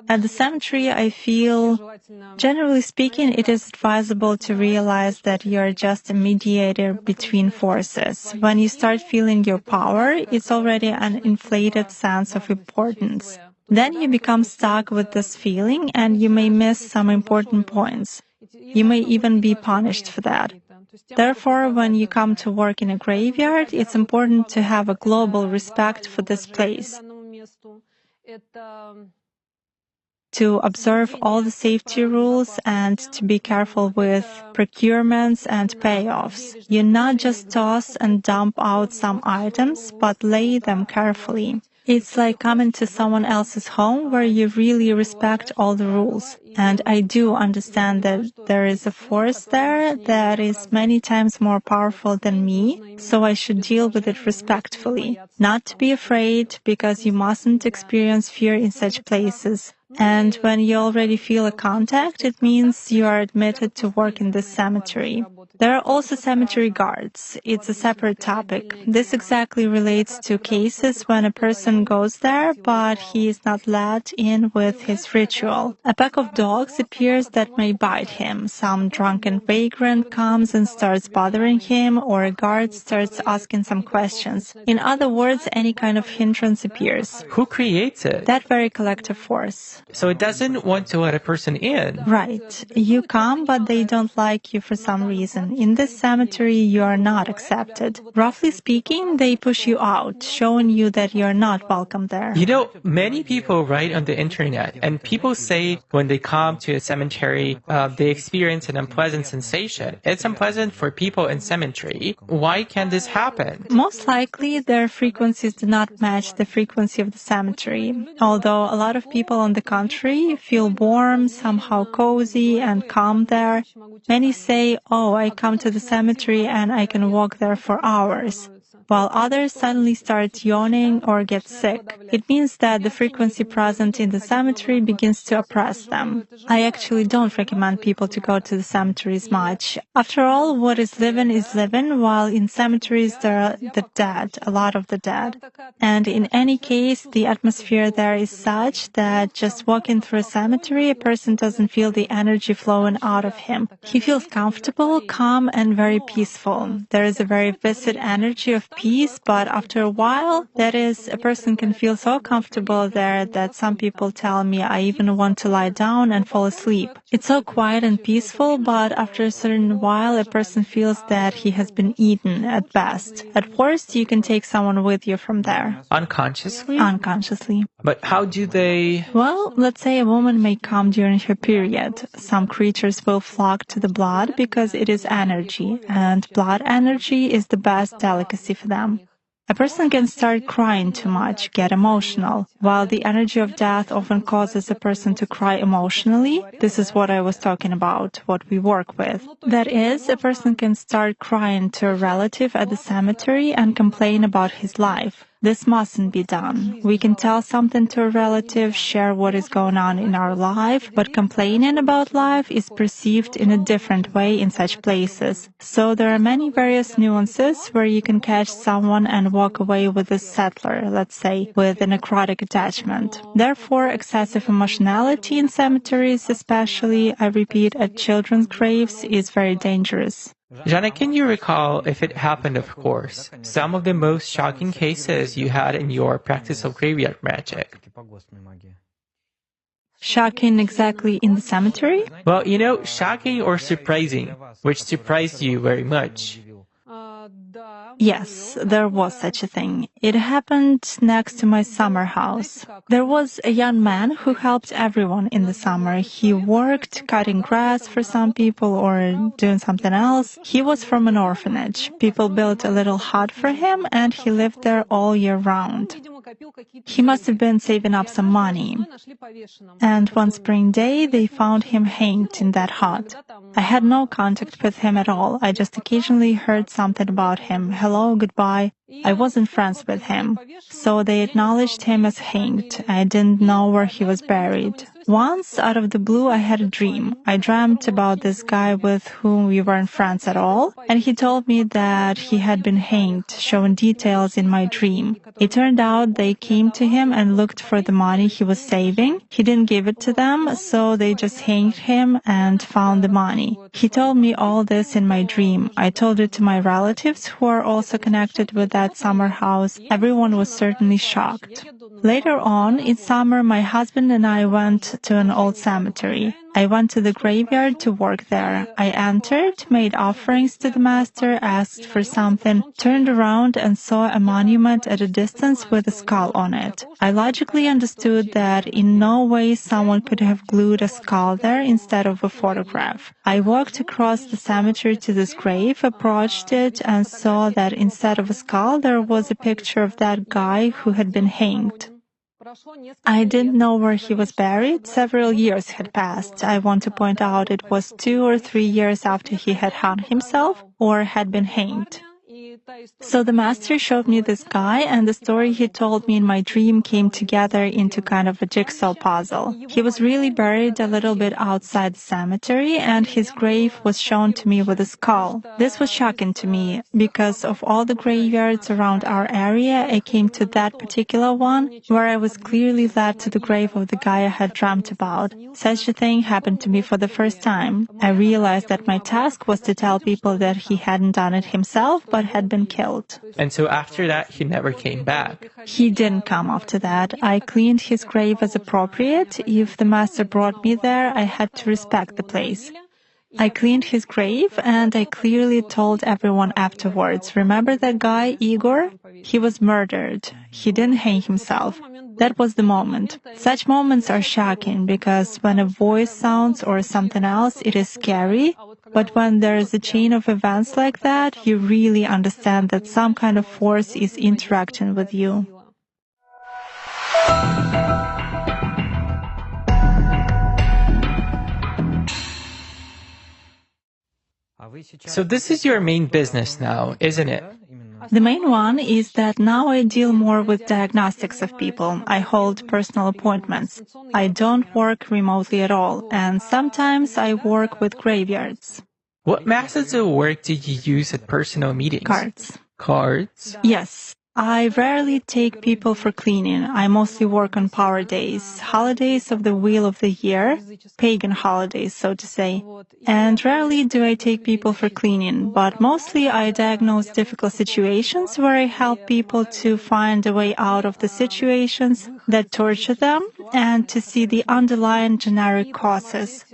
At the cemetery, I feel, generally speaking, it is advisable to realize that you are just a mediator between forces. When you start feeling your power, it's already an inflated sense of importance. Then you become stuck with this feeling and you may miss some important points. You may even be punished for that. Therefore, when you come to work in a graveyard, it's important to have a global respect for this place, to observe all the safety rules and to be careful with procurements and payoffs. You not just toss and dump out some items, but lay them carefully. It's like coming to someone else's home where you really respect all the rules. And I do understand that there is a force there that is many times more powerful than me, so I should deal with it respectfully. Not to be afraid, because you mustn't experience fear in such places. And when you already feel a contact, it means you are admitted to work in this cemetery. There are also cemetery guards. It's a separate topic. This exactly relates to cases when a person goes there, but he is not let in with his ritual. A pack of dogs appears that may bite him. Some drunken vagrant comes and starts bothering him, or a guard starts asking some questions. In other words, any kind of hindrance appears. Who creates it? That very collective force. So it doesn't want to let a person in. Right. You come, but they don't like you for some reason. In this cemetery, you are not accepted. Roughly speaking, they push you out, showing you that you are not welcome there. You know, many people write on the internet, and people say when they come to a cemetery, they experience an unpleasant sensation. It's unpleasant for people in cemetery. Why can this happen? Most likely, their frequencies do not match the frequency of the cemetery. Although a lot of people on the contrary feel warm, somehow cozy and calm there, many say, "Oh, I come to the cemetery and I can walk there for hours," while others suddenly start yawning or get sick. It means that the frequency present in the cemetery begins to oppress them. I actually don't recommend people to go to the cemeteries much. After all, what is living, while in cemeteries there are the dead, a lot of the dead. And in any case, the atmosphere there is such that just walking through a cemetery, a person doesn't feel the energy flowing out of him. He feels comfortable, calm, and very peaceful. There is a very viscid energy of peace, but after a while, that is, a person can feel so comfortable there that some people tell me I even want to lie down and fall asleep. It's so quiet and peaceful, but after a certain while, a person feels that he has been eaten at best. At worst, you can take someone with you from there. Unconsciously? Unconsciously. But how do they... Well, let's say a woman may come during her period. Some creatures will flock to the blood because it is energy, and blood energy is the best delicacy for them. A person can start crying too much, get emotional. While the energy of death often causes a person to cry emotionally, this is what I was talking about, what we work with. That is, a person can start crying to a relative at the cemetery and complain about his life. This mustn't be done. We can tell something to a relative, share what is going on in our life, but complaining about life is perceived in a different way in such places. So there are many various nuances where you can catch someone and walk away with a settler, let's say, with a necrotic attachment. Therefore, excessive emotionality in cemeteries, especially, I repeat, at children's graves, is very dangerous. Jana, can you recall, if it happened, of course, some of the most shocking cases you had in your practice of graveyard magic? Shocking exactly in the cemetery? Well, you know, shocking or surprising, which surprised you very much. Yes, there was such a thing. It happened next to my summer house. There was a young man who helped everyone in the summer. He worked cutting grass for some people or doing something else. He was from an orphanage. People built a little hut for him and he lived there all year round. He must have been saving up some money. And one spring day, they found him hanged in that hut. I had no contact with him at all. I just occasionally heard something about him. Hello, goodbye. I wasn't friends with him. So they acknowledged him as hanged. I didn't know where he was buried. Once, out of the blue, I had a dream. I dreamt about this guy with whom we weren't friends at all, and he told me that he had been hanged, showing details in my dream. It turned out they came to him and looked for the money he was saving. He didn't give it to them, so they just hanged him and found the money. He told me all this in my dream. I told it to my relatives, who are also connected with that summer house. Everyone was certainly shocked. Later on, in summer, my husband and I went to an old cemetery. I went to the graveyard to work there. I entered, made offerings to the master, asked for something, turned around and saw a monument at a distance with a skull on it. I logically understood that in no way someone could have glued a skull there instead of a photograph. I walked across the cemetery to this grave, approached it, and saw that instead of a skull, there was a picture of that guy who had been hanged. I didn't know where he was buried. Several years had passed. I want to point out it was 2 or 3 years after he had hung himself or had been hanged. So the master showed me this guy, and the story he told me in my dream came together into kind of a jigsaw puzzle. He was really buried a little bit outside the cemetery, and his grave was shown to me with a skull. This was shocking to me. Because of all the graveyards around our area, I came to that particular one, where I was clearly led to the grave of the guy I had dreamt about. Such a thing happened to me for the first time. I realized that my task was to tell people that he hadn't done it himself, but had been killed. And so after that, he never came back. He didn't come after that. I cleaned his grave as appropriate. If the master brought me there, I had to respect the place. I cleaned his grave, and I clearly told everyone afterwards, remember that guy, Igor? He was murdered. He didn't hang himself. That was the moment. Such moments are shocking because when a voice sounds or something else, it is scary. But when there is a chain of events like that, you really understand that some kind of force is interacting with you. So this is your main business now, isn't it? The main one is that now I deal more with diagnostics of people. I hold personal appointments. I don't work remotely at all, and sometimes I work with graveyards. What methods of work do you use at personal meetings? Cards. Cards? Yes. I rarely take people for cleaning. I mostly work on power days, holidays of the wheel of the year, pagan holidays, so to say. And rarely do I take people for cleaning, but mostly I diagnose difficult situations where I help people to find a way out of the situations that torture them and to see the underlying generic causes.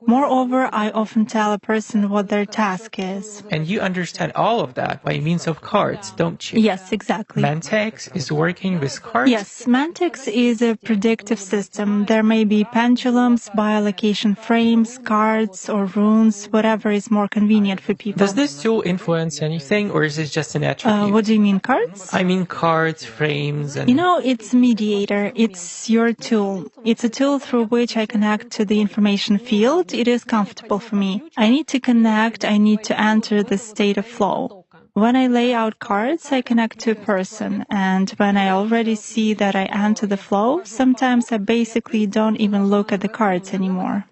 Moreover, I often tell a person what their task is. And you understand all of that by means of cards, don't you? Yes, exactly. Mantex is working with cards? Yes, Mantex is a predictive system. There may be pendulums, biolocation frames, cards, or runes, whatever is more convenient for people. Does this tool influence anything, or is it just an attribute? What do you mean, cards? I mean cards, frames, and... You know, it's mediator. It's your tool. It's a tool through which I connect to the information field. It is comfortable for me. I need to connect. I need to enter the state of flow. When I lay out cards, I connect to a person, and when I already see that I enter the flow, sometimes I basically don't even look at the cards anymore.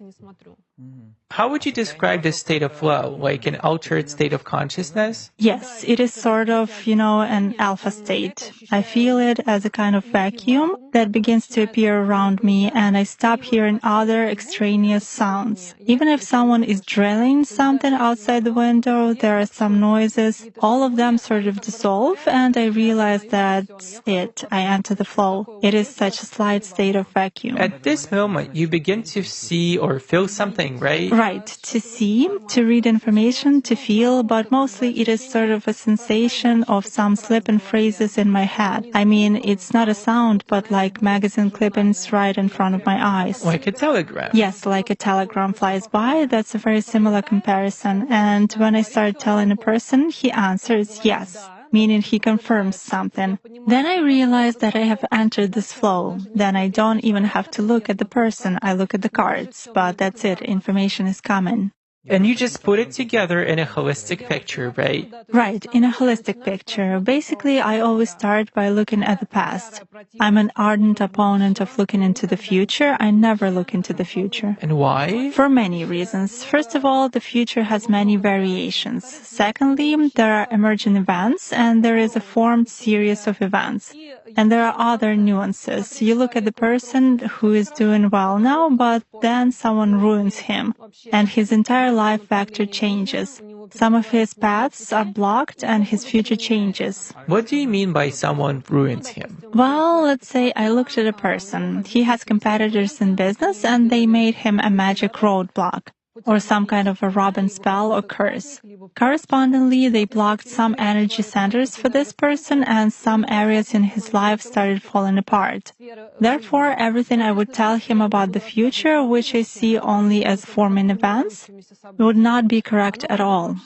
How would you describe this state of flow, like an altered state of consciousness? Yes, it is sort of, an alpha state. I feel it as a kind of vacuum that begins to appear around me, and I stop hearing other extraneous sounds. Even if someone is drilling something outside the window, there are some noises, all of them sort of dissolve, and I realize that's it. I enter the flow. It is such a slight state of vacuum. At this moment, you begin to see or feel something, right? Right, to see, to read information, to feel, but mostly it is sort of a sensation of some slip-in phrases in my head. I mean, it's not a sound, but like magazine clippings right in front of my eyes. Like a telegram. Yes, like a telegram flies by, that's a very similar comparison. And when I start telling a person, he answers yes, meaning he confirms something. Then I realize that I have entered this flow. Then I don't even have to look at the person, I look at the cards. But that's it, information is coming. And you just put it together in a holistic picture, right? Right, in a holistic picture. Basically, I always start by looking at the past. I'm an ardent opponent of looking into the future. I never look into the future. And why? For many reasons. First of all, the future has many variations. Secondly, there are emergent events, and there is a formed series of events. And there are other nuances. You look at the person who is doing well now, but then someone ruins him, and his entire life vector changes. Some of his paths are blocked and his future changes. What do you mean by someone ruins him? Well, let's say I looked at a person. He has competitors in business and they made him a magic roadblock, or some kind of a Robin spell or curse. Correspondingly, they blocked some energy centers for this person and some areas in his life started falling apart. Therefore, everything I would tell him about the future, which I see only as forming events, would not be correct at all.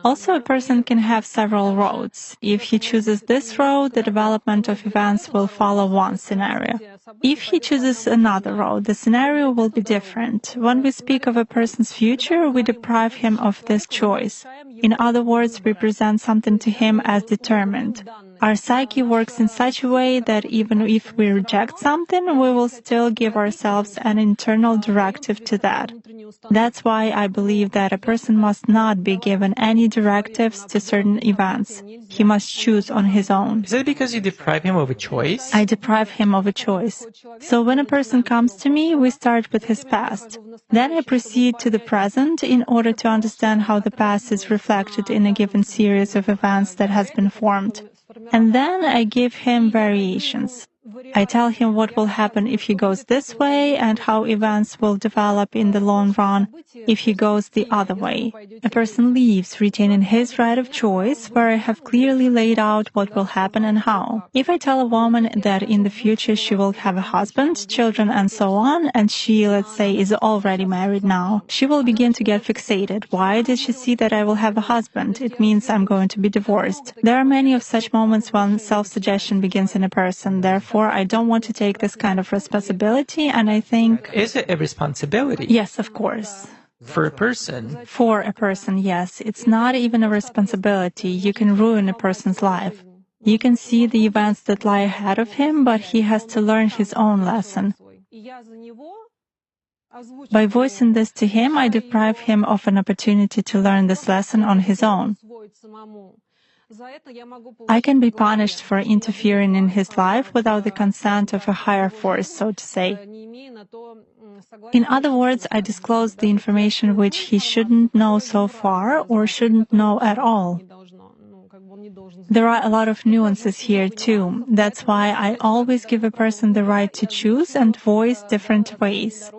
Also, a person can have several roads. If he chooses this road, the development of events will follow one scenario. If he chooses another road, the scenario will be different. When we speak of a person's future, we deprive him of this choice. In other words, we present something to him as determined. Our psyche works in such a way that even if we reject something, we will still give ourselves an internal directive to that. That's why I believe that a person must not be given any directives to certain events. He must choose on his own. Is it because you deprive him of a choice? I deprive him of a choice. So when a person comes to me, we start with his past. Then I proceed to the present in order to understand how the past is reflected in a given series of events that has been formed. And then I give him variations. I tell him what will happen if he goes this way and how events will develop in the long run if he goes the other way. A person leaves retaining his right of choice, where I have clearly laid out what will happen and how. If I tell a woman that in the future she will have a husband, children, and so on, and she, let's say, is already married now, she will begin to get fixated. Why did she see that I will have a husband? It means I'm going to be divorced. There are many of such moments when self-suggestion begins in a person. Therefore, I don't want to take this kind of responsibility, and I think... Is it a responsibility? Yes, of course. For a person? For a person, yes. It's not even a responsibility. You can ruin a person's life. You can see the events that lie ahead of him, but he has to learn his own lesson. By voicing this to him, I deprive him of an opportunity to learn this lesson on his own. I can be punished for interfering in his life without the consent of a higher force, so to say. In other words, I disclose the information which he shouldn't know so far or shouldn't know at all. There are a lot of nuances here too. That's why I always give a person the right to choose and voice different ways.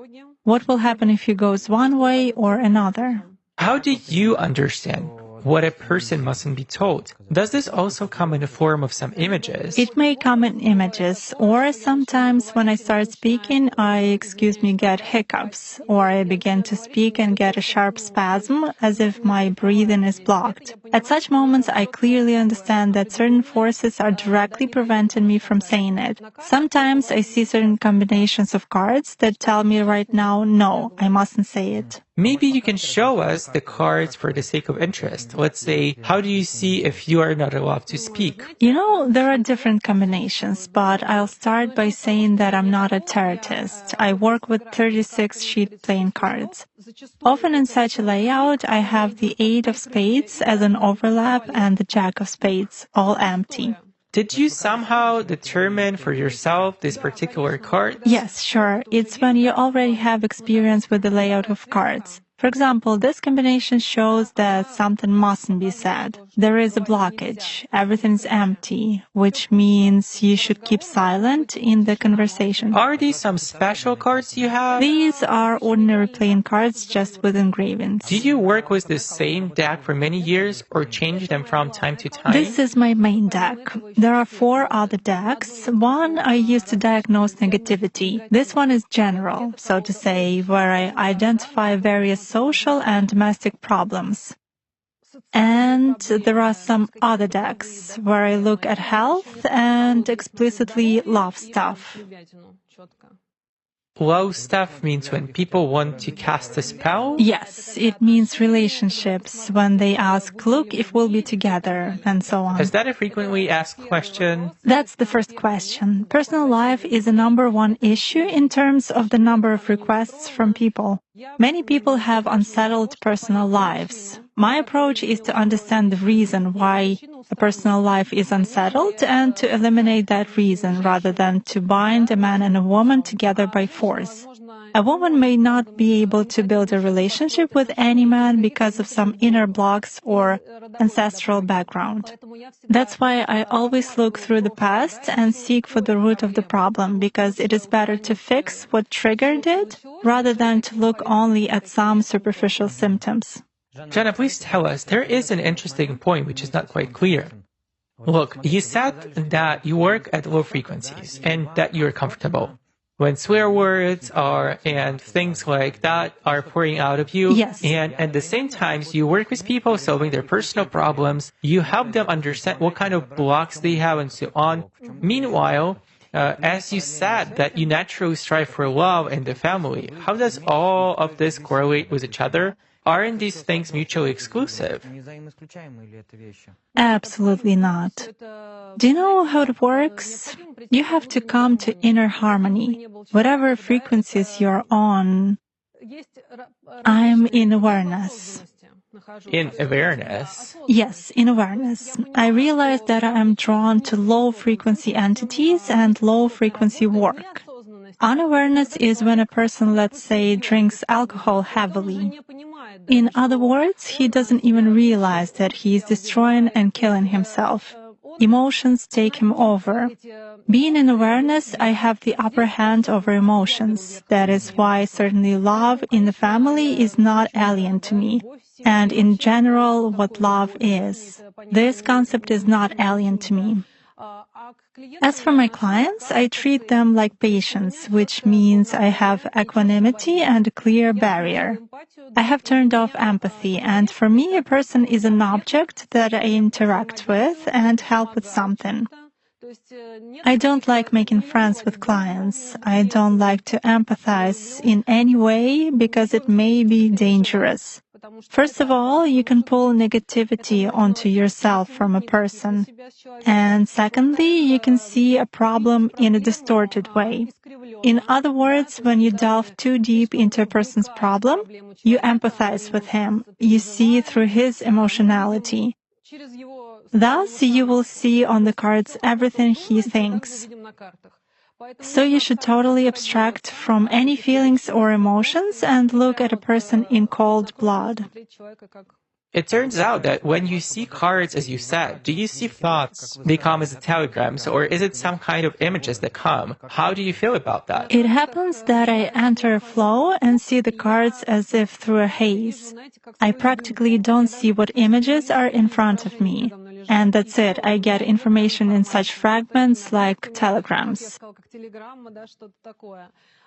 What will happen if he goes one way or another? How do you understand what a person mustn't be told? Does this also come in the form of some images? It may come in images, or sometimes when I start speaking, I, get hiccups, or I begin to speak and get a sharp spasm, as if my breathing is blocked. At such moments, I clearly understand that certain forces are directly preventing me from saying it. Sometimes I see certain combinations of cards that tell me right now, no, I mustn't say it. Maybe you can show us the cards for the sake of interest. Let's say, how do you see if you are not allowed to speak? There are different combinations, but I'll start by saying that I'm not a tarotist. I work with 36-sheet playing cards. Often in such a layout, I have the 8 of spades as an overlap and the Jack of spades, all empty. Did you somehow determine for yourself this particular card? Yes, sure. It's when you already have experience with the layout of cards. For example, this combination shows that something mustn't be said. There is a blockage. Everything's empty, which means you should keep silent in the conversation. Are these some special cards you have? These are ordinary playing cards just with engravings. Do you work with the same deck for many years or change them from time to time? This is my main deck. There are 4 other decks. One I use to diagnose negativity. This one is general, so to say, where I identify various social and domestic problems. And there are some other decks where I look at health and explicitly love stuff. Love stuff means when people want to cast a spell? Yes, it means relationships, when they ask, look, if we'll be together, and so on. Is that a frequently asked question? That's the first question. Personal life is a number 1 issue in terms of the number of requests from people. Many people have unsettled personal lives. My approach is to understand the reason why a personal life is unsettled and to eliminate that reason rather than to bind a man and a woman together by force. A woman may not be able to build a relationship with any man because of some inner blocks or ancestral background. That's why I always look through the past and seek for the root of the problem, because it is better to fix what triggered it rather than to look only at some superficial symptoms. Jenna, please tell us, there is an interesting point which is not quite clear. Look, you said that you work at low frequencies and that you're comfortable. When swear words are and things like that are pouring out of you, yes. And at the same time, you work with people solving their personal problems, you help them understand what kind of blocks they have and so on. Meanwhile, as you said that you naturally strive for love and the family, how does all of this correlate with each other? Aren't these things mutually exclusive? Absolutely not. Do you know how it works? You have to come to inner harmony. Whatever frequencies you're on, I'm in awareness. In awareness? Yes, in awareness. I realize that I am drawn to low-frequency entities and low-frequency work. Unawareness is when a person, let's say, drinks alcohol heavily. In other words, he doesn't even realize that he is destroying and killing himself. Emotions take him over. Being in awareness, I have the upper hand over emotions. That is why certainly love in the family is not alien to me. And in general, what love is. This concept is not alien to me. As for my clients, I treat them like patients, which means I have equanimity and a clear barrier. I have turned off empathy, and for me, a person is an object that I interact with and help with something. I don't like making friends with clients. I don't like to empathize in any way because it may be dangerous. First of all, you can pull negativity onto yourself from a person. And secondly, you can see a problem in a distorted way. In other words, when you delve too deep into a person's problem, you empathize with him. You see through his emotionality. Thus, you will see on the cards everything he thinks. So you should totally abstract from any feelings or emotions and look at a person in cold blood. It turns out that when you see cards, as you said, do you see thoughts? They come as telegrams, or is it some kind of images that come? How do you feel about that? It happens that I enter a flow and see the cards as if through a haze. I practically don't see what images are in front of me. And that's it. I get information in such fragments like telegrams.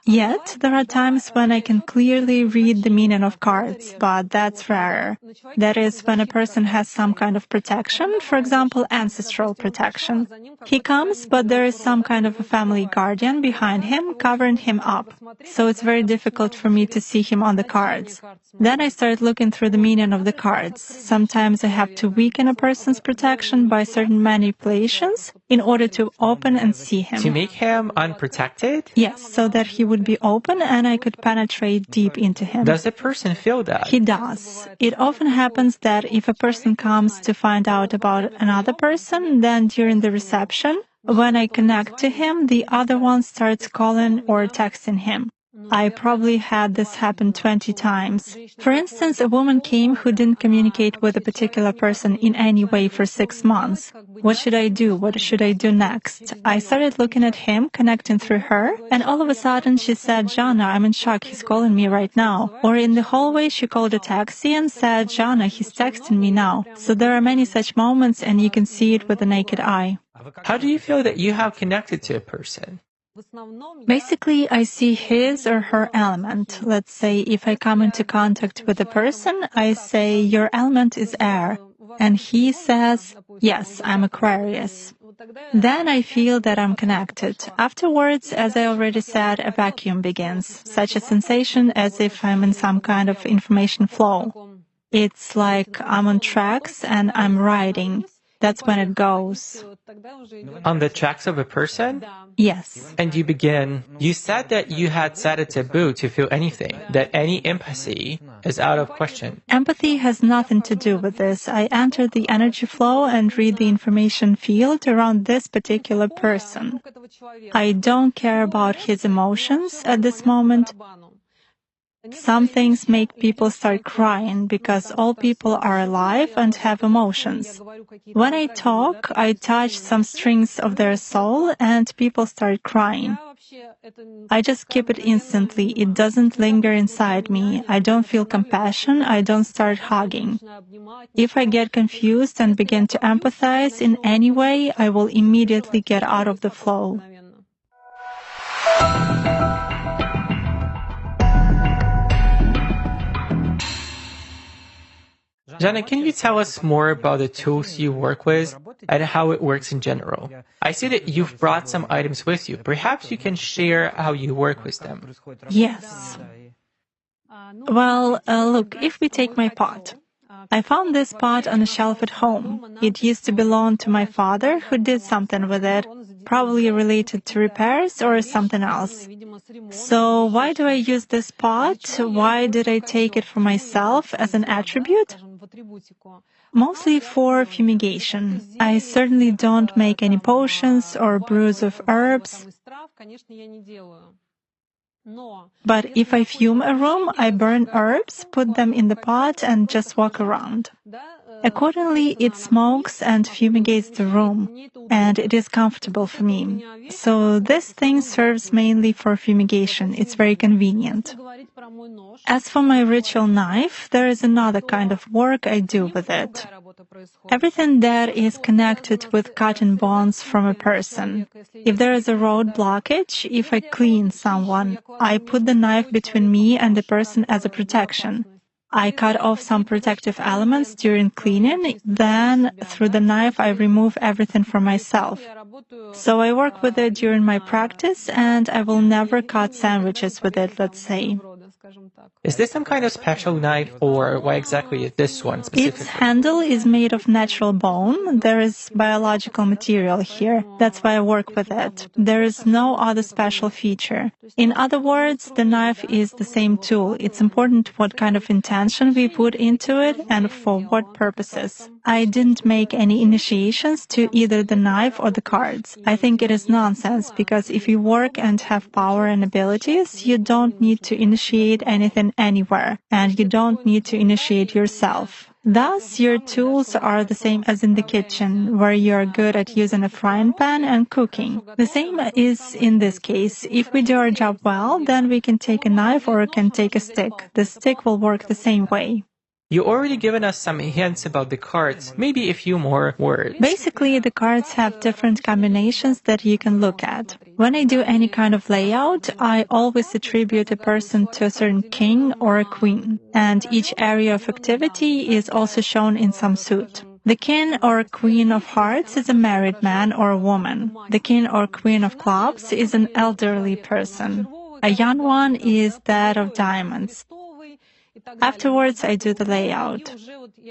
Yet, there are times when I can clearly read the meaning of cards, but that's rarer. That is, when a person has some kind of protection, for example, ancestral protection. He comes, but there is some kind of a family guardian behind him, covering him up. So it's very difficult for me to see him on the cards. Then I start looking through the meaning of the cards. Sometimes I have to weaken a person's protection by certain manipulations in order to open and see him. To make him unprotected? Yes, so that he would be open and I could penetrate deep into him. Does the person feel that? He does. It often happens that if a person comes to find out about another person, then during the reception, when I connect to him, the other one starts calling or texting him. I probably had this happen 20 times. For instance, a woman came who didn't communicate with a particular person in any way for 6 months. What should I do? What should I do next? I started looking at him, connecting through her, and all of a sudden she said, Jana, I'm in shock, he's calling me right now. Or in the hallway, she called a taxi and said, Jana, he's texting me now. So there are many such moments, and you can see it with the naked eye. How do you feel that you have connected to a person? Basically, I see his or her element. Let's say if I come into contact with a person, I say, your element is air. And he says, yes, I'm Aquarius. Then I feel that I'm connected. Afterwards, as I already said, a vacuum begins, such a sensation as if I'm in some kind of information flow. It's like I'm on tracks and I'm riding. That's when it goes. On the tracks of a person? Yes. And you said that you had set a taboo to feel anything, that any empathy is out of question. Empathy has nothing to do with this. I enter the energy flow and read the information field around this particular person. I don't care about his emotions at this moment. Some things make people start crying because all people are alive and have emotions. When I talk, I touch some strings of their soul and people start crying. I just keep it instantly. It doesn't linger inside me. I don't feel compassion. I don't start hugging. If I get confused and begin to empathize in any way, I will immediately get out of the flow. Jana, can you tell us more about the tools you work with and how it works in general? I see that you've brought some items with you. Perhaps you can share how you work with them. Yes. Well, look, if we take my pot. I found this pot on a shelf at home. It used to belong to my father, who did something with it, probably related to repairs or something else. So why do I use this pot? Why did I take it for myself as an attribute? Mostly for fumigation. I certainly don't make any potions or brews of herbs. But if I fume a room, I burn herbs, put them in the pot, and just walk around. Accordingly, it smokes and fumigates the room, and it is comfortable for me. So this thing serves mainly for fumigation. It's very convenient. As for my ritual knife, there is another kind of work I do with it. Everything that is connected with cutting bonds from a person. If there is a road blockage, if I clean someone, I put the knife between me and the person as a protection. I cut off some protective elements during cleaning, then through the knife I remove everything from myself. So I work with it during my practice, and I will never cut sandwiches with it, let's say. Is this some kind of special knife, or why exactly is this one specifically? Its handle is made of natural bone. There is biological material here. That's why I work with it. There is no other special feature. In other words, the knife is the same tool. It's important what kind of intention we put into it and for what purposes. I didn't make any initiations to either the knife or the cards. I think it is nonsense, because if you work and have power and abilities, you don't need to initiate anything anywhere, and you don't need to initiate yourself. Thus, your tools are the same as in the kitchen, where you are good at using a frying pan and cooking. The same is in this case. If we do our job well, then we can take a knife or can take a stick. The stick will work the same way. You already given us some hints about the cards, maybe a few more words. Basically, the cards have different combinations that you can look at. When I do any kind of layout, I always attribute a person to a certain king or a queen, and each area of activity is also shown in some suit. The king or queen of hearts is a married man or a woman. The king or queen of clubs is an elderly person. A young one is that of diamonds. Afterwards, I do the layout.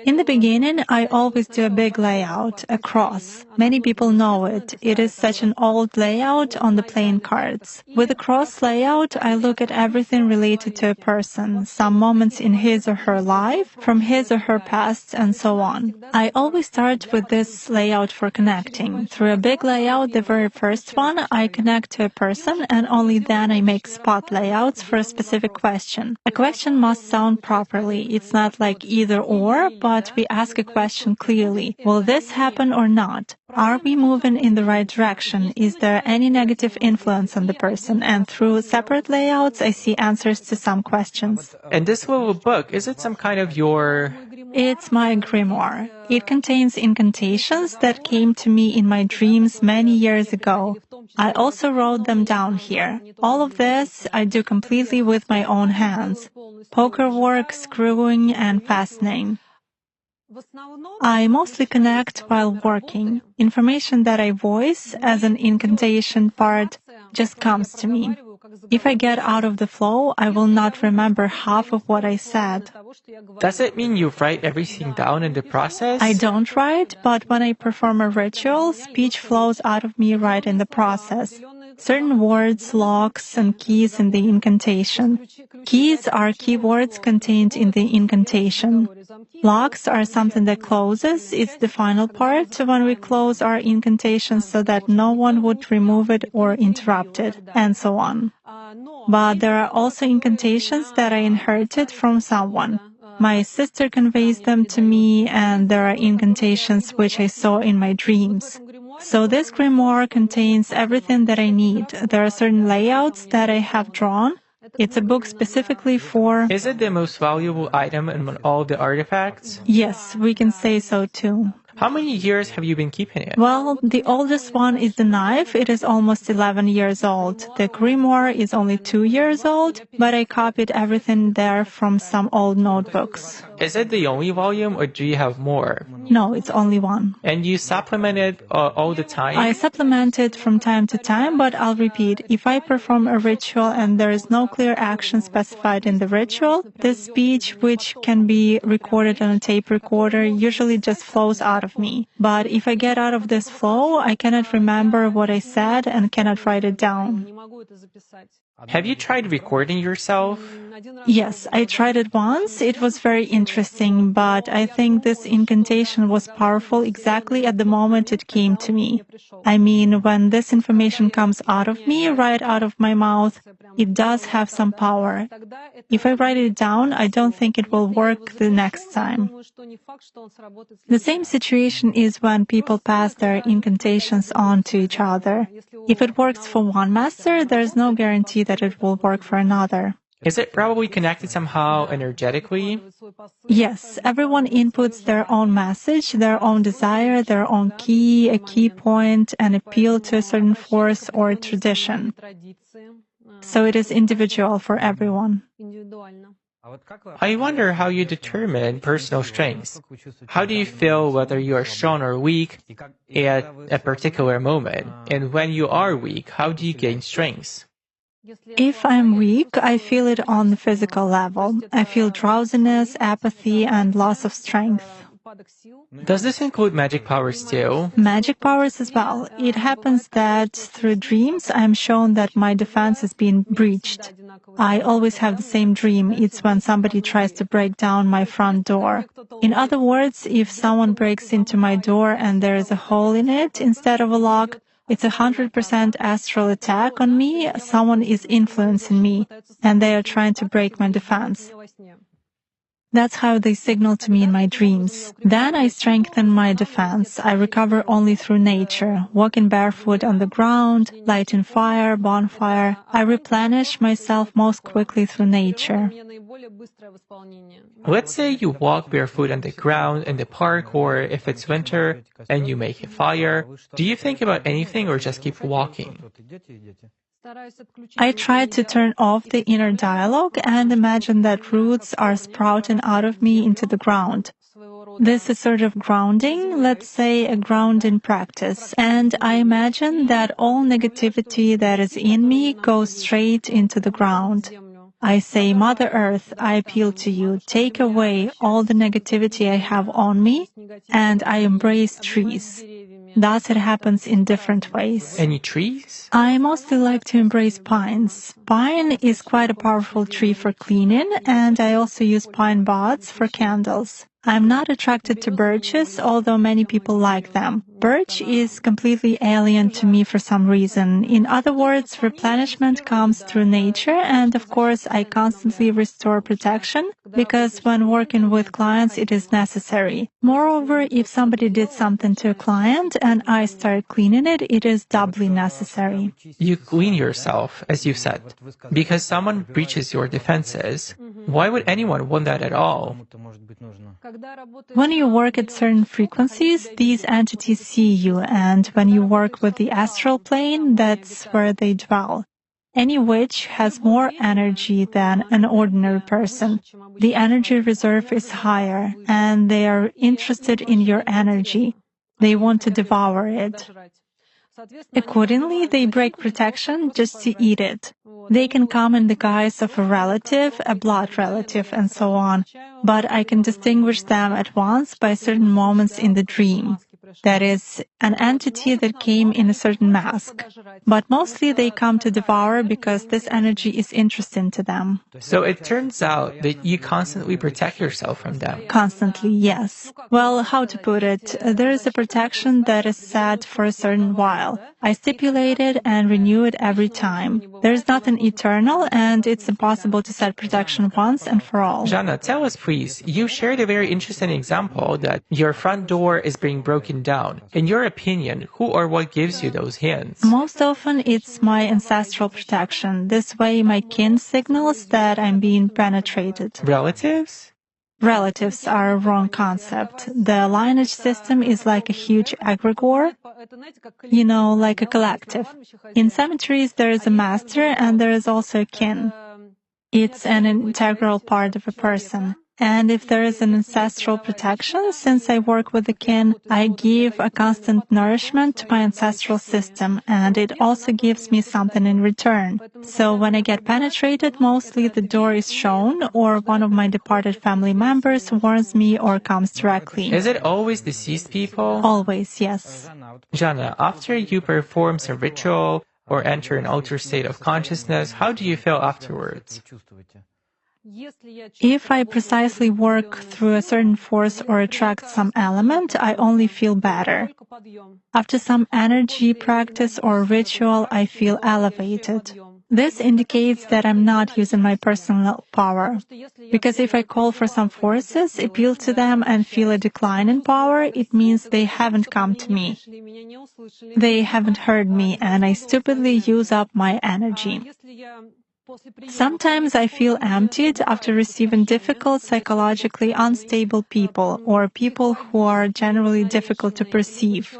In the beginning, I always do a big layout, a cross. Many people know it. It is such an old layout on the playing cards. With a cross layout, I look at everything related to a person, some moments in his or her life, from his or her past, and so on. I always start with this layout for connecting. Through a big layout, the very first one, I connect to a person, and only then I make spot layouts for a specific question. A question must sound properly. It's not like either or, but we ask a question clearly. Will this happen or not? Are we moving in the right direction? Is there any negative influence on the person? And through separate layouts, I see answers to some questions. And this little book, is it some kind of your... It's my grimoire. It contains incantations that came to me in my dreams many years ago. I also wrote them down here. All of this I do completely with my own hands. Poker work, screwing, and fastening. I mostly connect while working. Information that I voice as an incantation part just comes to me. If I get out of the flow, I will not remember half of what I said. Does it mean you write everything down in the process? I don't write, but when I perform a ritual, speech flows out of me right in the process. Certain words, locks, and keys in the incantation. Keys are keywords contained in the incantation. Locks are something that closes. It's the final part when we close our incantation so that no one would remove it or interrupt it, and so on. But there are also incantations that I inherited from someone. My sister conveys them to me, and there are incantations which I saw in my dreams. So this grimoire contains everything that I need. There are certain layouts that I have drawn. It's a book specifically for... Is it the most valuable item among all the artifacts? Yes, we can say so too. How many years have you been keeping it? Well, the oldest one is the knife. It is almost 11 years old. The grimoire is only 2 years old, but I copied everything there from some old notebooks. Is it the only volume, or do you have more? No, it's only one. And you supplement it all the time? I supplement it from time to time, but I'll repeat. If I perform a ritual and there is no clear action specified in the ritual, this speech, which can be recorded on a tape recorder, usually just flows out of me. But if I get out of this flow, I cannot remember what I said and cannot write it down. Have you tried recording yourself? Yes, I tried it once. It was very interesting, but I think this incantation was powerful exactly at the moment it came to me. I mean, when this information comes out of me, right out of my mouth, it does have some power. If I write it down, I don't think it will work the next time. The same situation is when people pass their incantations on to each other. If it works for one master, there's no guarantee that it will work for another. Is it probably connected somehow energetically? Yes, everyone inputs their own message, their own desire, their own key, a key point, an appeal to a certain force or tradition. So it is individual for everyone. I wonder how you determine personal strengths. How do you feel whether you are strong or weak at a particular moment? And when you are weak, how do you gain strength? If I'm weak, I feel it on the physical level. I feel drowsiness, apathy, and loss of strength. Does this include magic powers too? Magic powers as well. It happens that through dreams, I'm shown that my defense is being breached. I always have the same dream. It's when somebody tries to break down my front door. In other words, if someone breaks into my door and there is a hole in it instead of a lock, it's 100% astral attack on me. Someone is influencing me, and they are trying to break my defense. That's how they signal to me in my dreams. Then I strengthen my defense. I recover only through nature, walking barefoot on the ground, lighting fire, bonfire. I replenish myself most quickly through nature. Let's say you walk barefoot on the ground in the park, or if it's winter and you make a fire. Do you think about anything or just keep walking? I try to turn off the inner dialogue and imagine that roots are sprouting out of me into the ground. This is sort of grounding, let's say a grounding practice. And I imagine that all negativity that is in me goes straight into the ground. I say, Mother Earth, I appeal to you, take away all the negativity I have on me, and I embrace trees. Thus it happens in different ways. Any trees? I mostly like to embrace pines. Pine is quite a powerful tree for cleaning, and I also use pine buds for candles. I'm not attracted to birches, although many people like them. Birch is completely alien to me for some reason. In other words, replenishment comes through nature, and of course, I constantly restore protection, because when working with clients, it is necessary. Moreover, if somebody did something to a client and I start cleaning it, it is doubly necessary. You clean yourself, as you said, because someone breaches your defenses. Why would anyone want that at all? When you work at certain frequencies, these entities see you, and when you work with the astral plane, that's where they dwell. Any witch has more energy than an ordinary person. The energy reserve is higher, and they are interested in your energy. They want to devour it. Accordingly, they break protection just to eat it. They can come in the guise of a relative, a blood relative, and so on, but I can distinguish them at once by certain moments in the dream. That is, an entity that came in a certain mask. But mostly they come to devour because this energy is interesting to them. So it turns out that you constantly protect yourself from them. Constantly, yes. Well, how to put it? There is a protection that is set for a certain while. I stipulate it and renew it every time. There is nothing eternal, and it's impossible to set protection once and for all. Jana, tell us please, you shared a very interesting example that your front door is being broken down. In your opinion, who or what gives you those hints? Most often, it's my ancestral protection. This way, my kin signals that I'm being penetrated. Relatives? Relatives are a wrong concept. The lineage system is like a huge egregore, like a collective. In cemeteries, there is a master and there is also a kin. It's an integral part of a person. And if there is an ancestral protection, since I work with the kin, I give a constant nourishment to my ancestral system, and it also gives me something in return. So when I get penetrated, mostly the door is shown, or one of my departed family members warns me or comes directly. Is it always deceased people? Always, yes. Jana, after you perform some ritual or enter an altered state of consciousness, how do you feel afterwards? If I precisely work through a certain force or attract some element, I only feel better. After some energy practice or ritual, I feel elevated. This indicates that I'm not using my personal power. Because if I call for some forces, appeal to them, and feel a decline in power, it means they haven't come to me. They haven't heard me, and I stupidly use up my energy. Sometimes I feel emptied after receiving difficult, psychologically unstable people, or people who are generally difficult to perceive.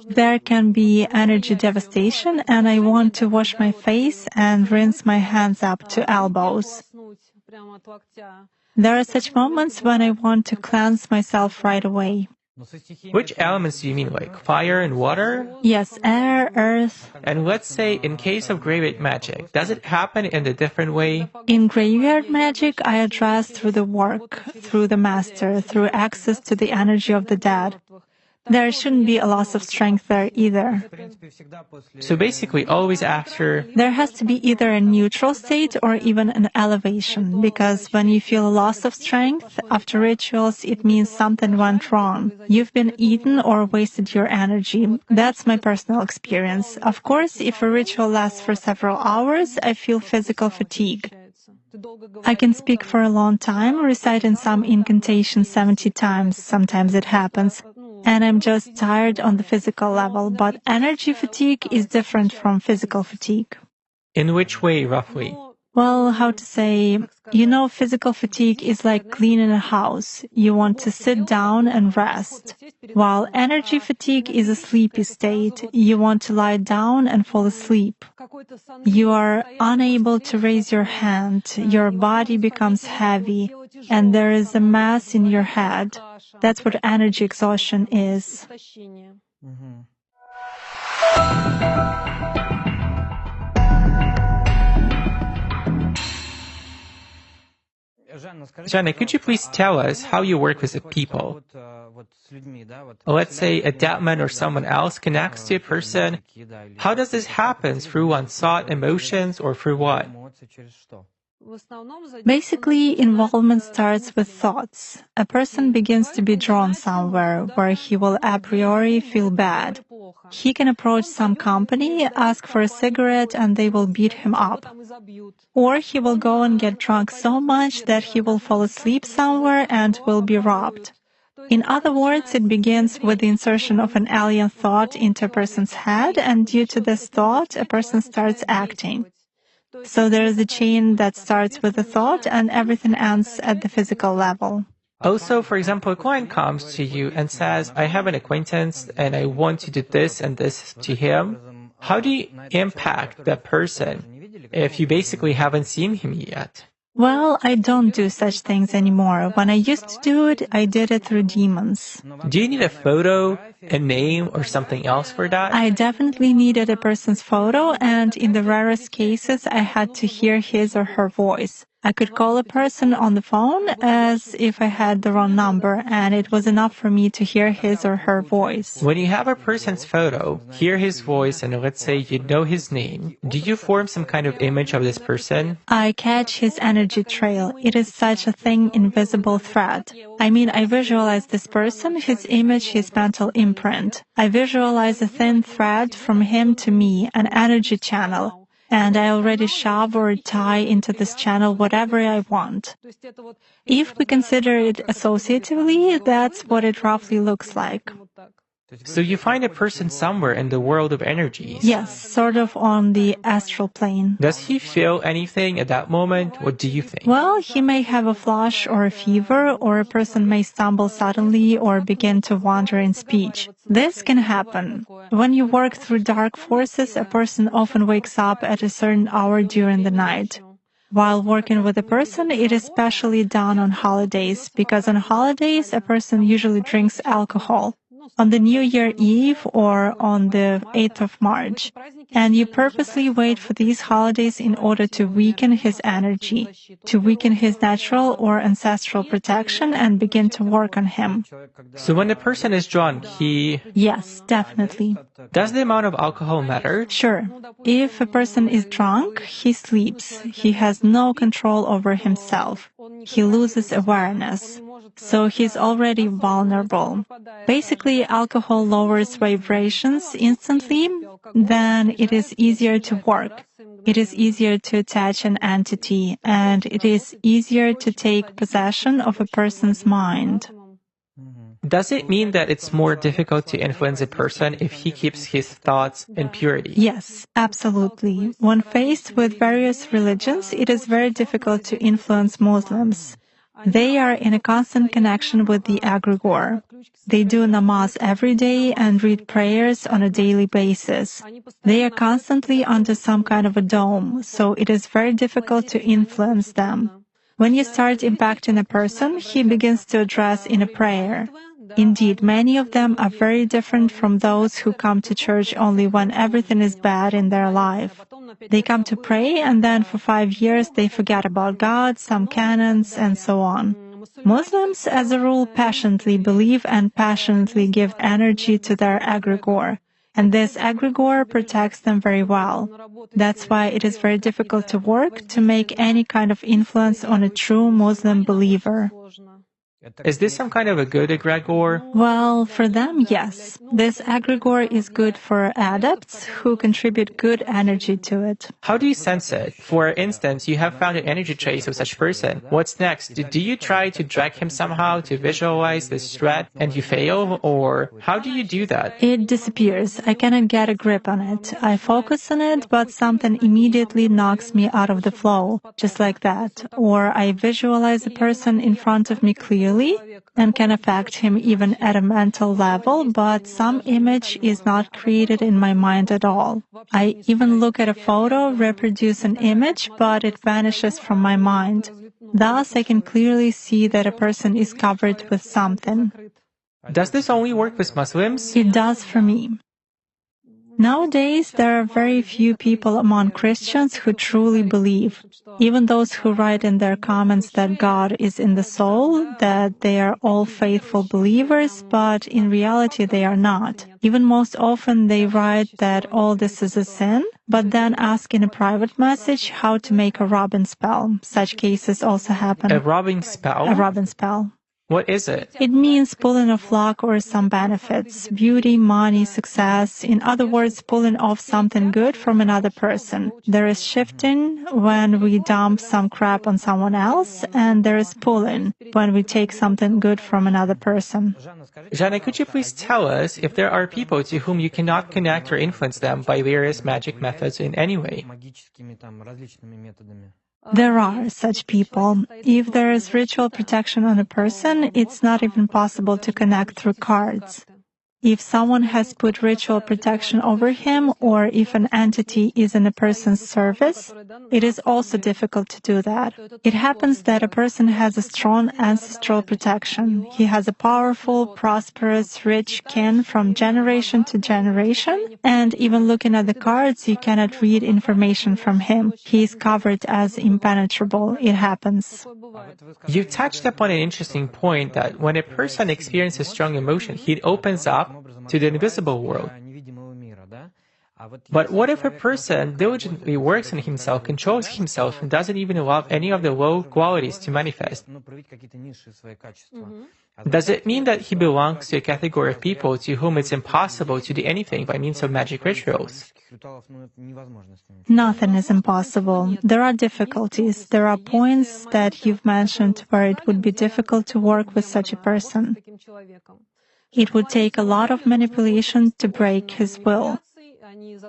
There can be energy devastation, and I want to wash my face and rinse my hands up to elbows. There are such moments when I want to cleanse myself right away. Which elements do you mean, like fire and water? Yes, air, earth. And let's say in case of graveyard magic, does it happen in a different way? In graveyard magic, I address through the work, through the master, through access to the energy of the dead. There shouldn't be a loss of strength there either. So basically, always after... There has to be either a neutral state or even an elevation, because when you feel a loss of strength, after rituals, it means something went wrong. You've been eaten or wasted your energy. That's my personal experience. Of course, if a ritual lasts for several hours, I feel physical fatigue. I can speak for a long time, reciting some incantation 70 times. Sometimes it happens. And I'm just tired on the physical level, but energy fatigue is different from physical fatigue. In which way, roughly? Well, how to say, physical fatigue is like cleaning a house. You want to sit down and rest. While energy fatigue is a sleepy state. You want to lie down and fall asleep. You are unable to raise your hand. Your body becomes heavy, and there is a mass in your head. That's what energy exhaustion is. Jenna, could you please tell us how you work with the people? Let's say a dead man or someone else connects to a person. How does this happen? Through one's thought, emotions, or through what? Basically, involvement starts with thoughts. A person begins to be drawn somewhere where he will a priori feel bad. He can approach some company, ask for a cigarette, and they will beat him up. Or he will go and get drunk so much that he will fall asleep somewhere and will be robbed. In other words, it begins with the insertion of an alien thought into a person's head, and due to this thought, a person starts acting. So there is a chain that starts with a thought and everything ends at the physical level. Also, for example, a client comes to you and says, I have an acquaintance and I want to do this and this to him. How do you impact that person if you basically haven't seen him yet? Well, I don't do such things anymore. When I used to do it, I did it through demons. Do you need a photo, a name, or something else for that? I definitely needed a person's photo, and in the rarest cases, I had to hear his or her voice. I could call a person on the phone as if I had the wrong number, and it was enough for me to hear his or her voice. When you have a person's photo, hear his voice, and let's say you know his name, do you form some kind of image of this person? I catch his energy trail. It is such a thing, invisible thread. I mean, I visualize this person, his image, his mental imprint. I visualize a thin thread from him to me, an energy channel. And I already shove or tie into this channel whatever I want. If we consider it associatively, that's what it roughly looks like. So you find a person somewhere in the world of energies? Yes, sort of on the astral plane. Does he feel anything at that moment? What do you think? Well, he may have a flush or a fever, or a person may stumble suddenly or begin to wander in speech. This can happen. When you work through dark forces, a person often wakes up at a certain hour during the night. While working with a person, it is especially done on holidays, because on holidays, a person usually drinks alcohol. On the New Year Eve or on the 8th of March. And you purposely wait for these holidays in order to weaken his energy, to weaken his natural or ancestral protection and begin to work on him. So when the person is drunk, he... Yes, definitely. Does the amount of alcohol matter? Sure. If a person is drunk, he sleeps. He has no control over himself. He loses awareness. So he's already vulnerable. Basically, alcohol lowers vibrations instantly, then it is easier to work. It is easier to attach an entity, and it is easier to take possession of a person's mind. Does it mean that it's more difficult to influence a person if he keeps his thoughts in purity? Yes, absolutely. When faced with various religions, it is very difficult to influence Muslims. They are in a constant connection with the egregore. They do namaz every day and read prayers on a daily basis. They are constantly under some kind of a dome, so it is very difficult to influence them. When you start impacting a person, he begins to address in a prayer. Indeed, many of them are very different from those who come to church only when everything is bad in their life. They come to pray, and then for 5 years they forget about God, some canons, and so on. Muslims, as a rule, passionately believe and passionately give energy to their egregore, and this egregore protects them very well. That's why it is very difficult to work to make any kind of influence on a true Muslim believer. Is this some kind of a good egregore? Well, for them, yes. This egregore is good for adepts who contribute good energy to it. How do you sense it? For instance, you have found an energy trace of such person. What's next? Do you try to drag him somehow to visualize this threat and you fail? Or how do you do that? It disappears. I cannot get a grip on it. I focus on it, but something immediately knocks me out of the flow, just like that. Or I visualize a person in front of me clearly and can affect him even at a mental level, but some image is not created in my mind at all. I even look at a photo, reproduce an image, but it vanishes from my mind. Thus, I can clearly see that a person is covered with something. Does this only work with Muslims? It does for me. Nowadays, there are very few people among Christians who truly believe. Even those who write in their comments that God is in the soul, that they are all faithful believers, but in reality they are not. Even most often they write that all this is a sin, but then ask in a private message how to make a robin spell. Such cases also happen. A robin spell? A robin spell. What is it? It means pulling off luck or some benefits, beauty, money, success. In other words, pulling off something good from another person. There is shifting when we dump some crap on someone else, and there is pulling when we take something good from another person. Jana, could you please tell us if there are people to whom you cannot connect or influence them by various magic methods in any way? There are such people. If there is ritual protection on a person, it's not even possible to connect through cards. If someone has put ritual protection over him, or if an entity is in a person's service, it is also difficult to do that. It happens that a person has a strong ancestral protection. He has a powerful, prosperous, rich kin from generation to generation, and even looking at the cards, you cannot read information from him. He is covered as impenetrable. It happens. You touched upon an interesting point that when a person experiences strong emotion, he opens up to the invisible world. But what if a person diligently works on himself, controls himself, and doesn't even allow any of the low qualities to manifest? Does it mean that he belongs to a category of people to whom it's impossible to do anything by means of magic rituals? Nothing is impossible. There are difficulties. There are points that you've mentioned where it would be difficult to work with such a person. It would take a lot of manipulation to break his will.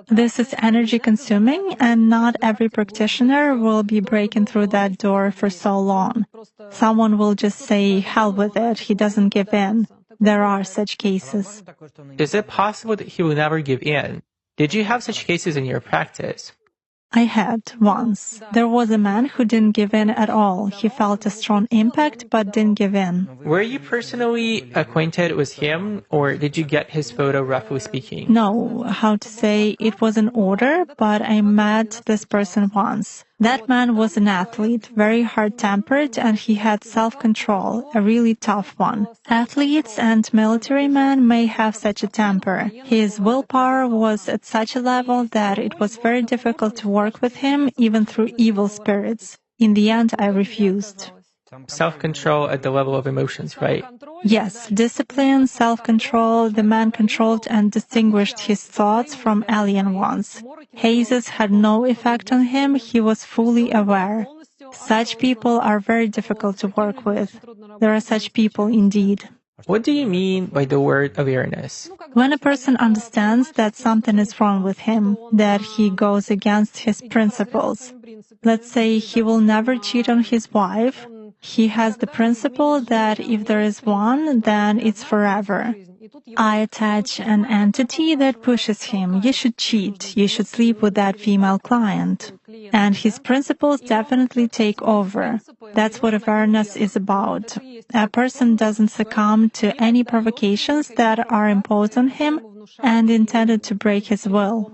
This is energy consuming, and not every practitioner will be breaking through that door for so long. Someone will just say, hell with it, he doesn't give in. There are such cases. Is it possible that he will never give in? Did you have such cases in your practice? I had once. There was a man who didn't give in at all. He felt a strong impact but didn't give in. Were you personally acquainted with him, or did you get his photo, roughly speaking? No, how to say, it was an order, but I met this person once. That man was an athlete, very hard-tempered, and he had self-control, a really tough one. Athletes and military men may have such a temper. His willpower was at such a level that it was very difficult to work with him, even through evil spirits. In the end, I refused. Self-control at the level of emotions, right? Yes, discipline, self-control. The man controlled and distinguished his thoughts from alien ones. Hazes had no effect on him. He was fully aware. Such people are very difficult to work with. There are such people indeed. What do you mean by the word awareness? When a person understands that something is wrong with him, that he goes against his principles. Let's say he will never cheat on his wife. He has the principle that if there is one, then it's forever. I attach an entity that pushes him. You should cheat. You should sleep with that female client. And his principles definitely take over. That's what awareness is about. A person doesn't succumb to any provocations that are imposed on him and intended to break his will.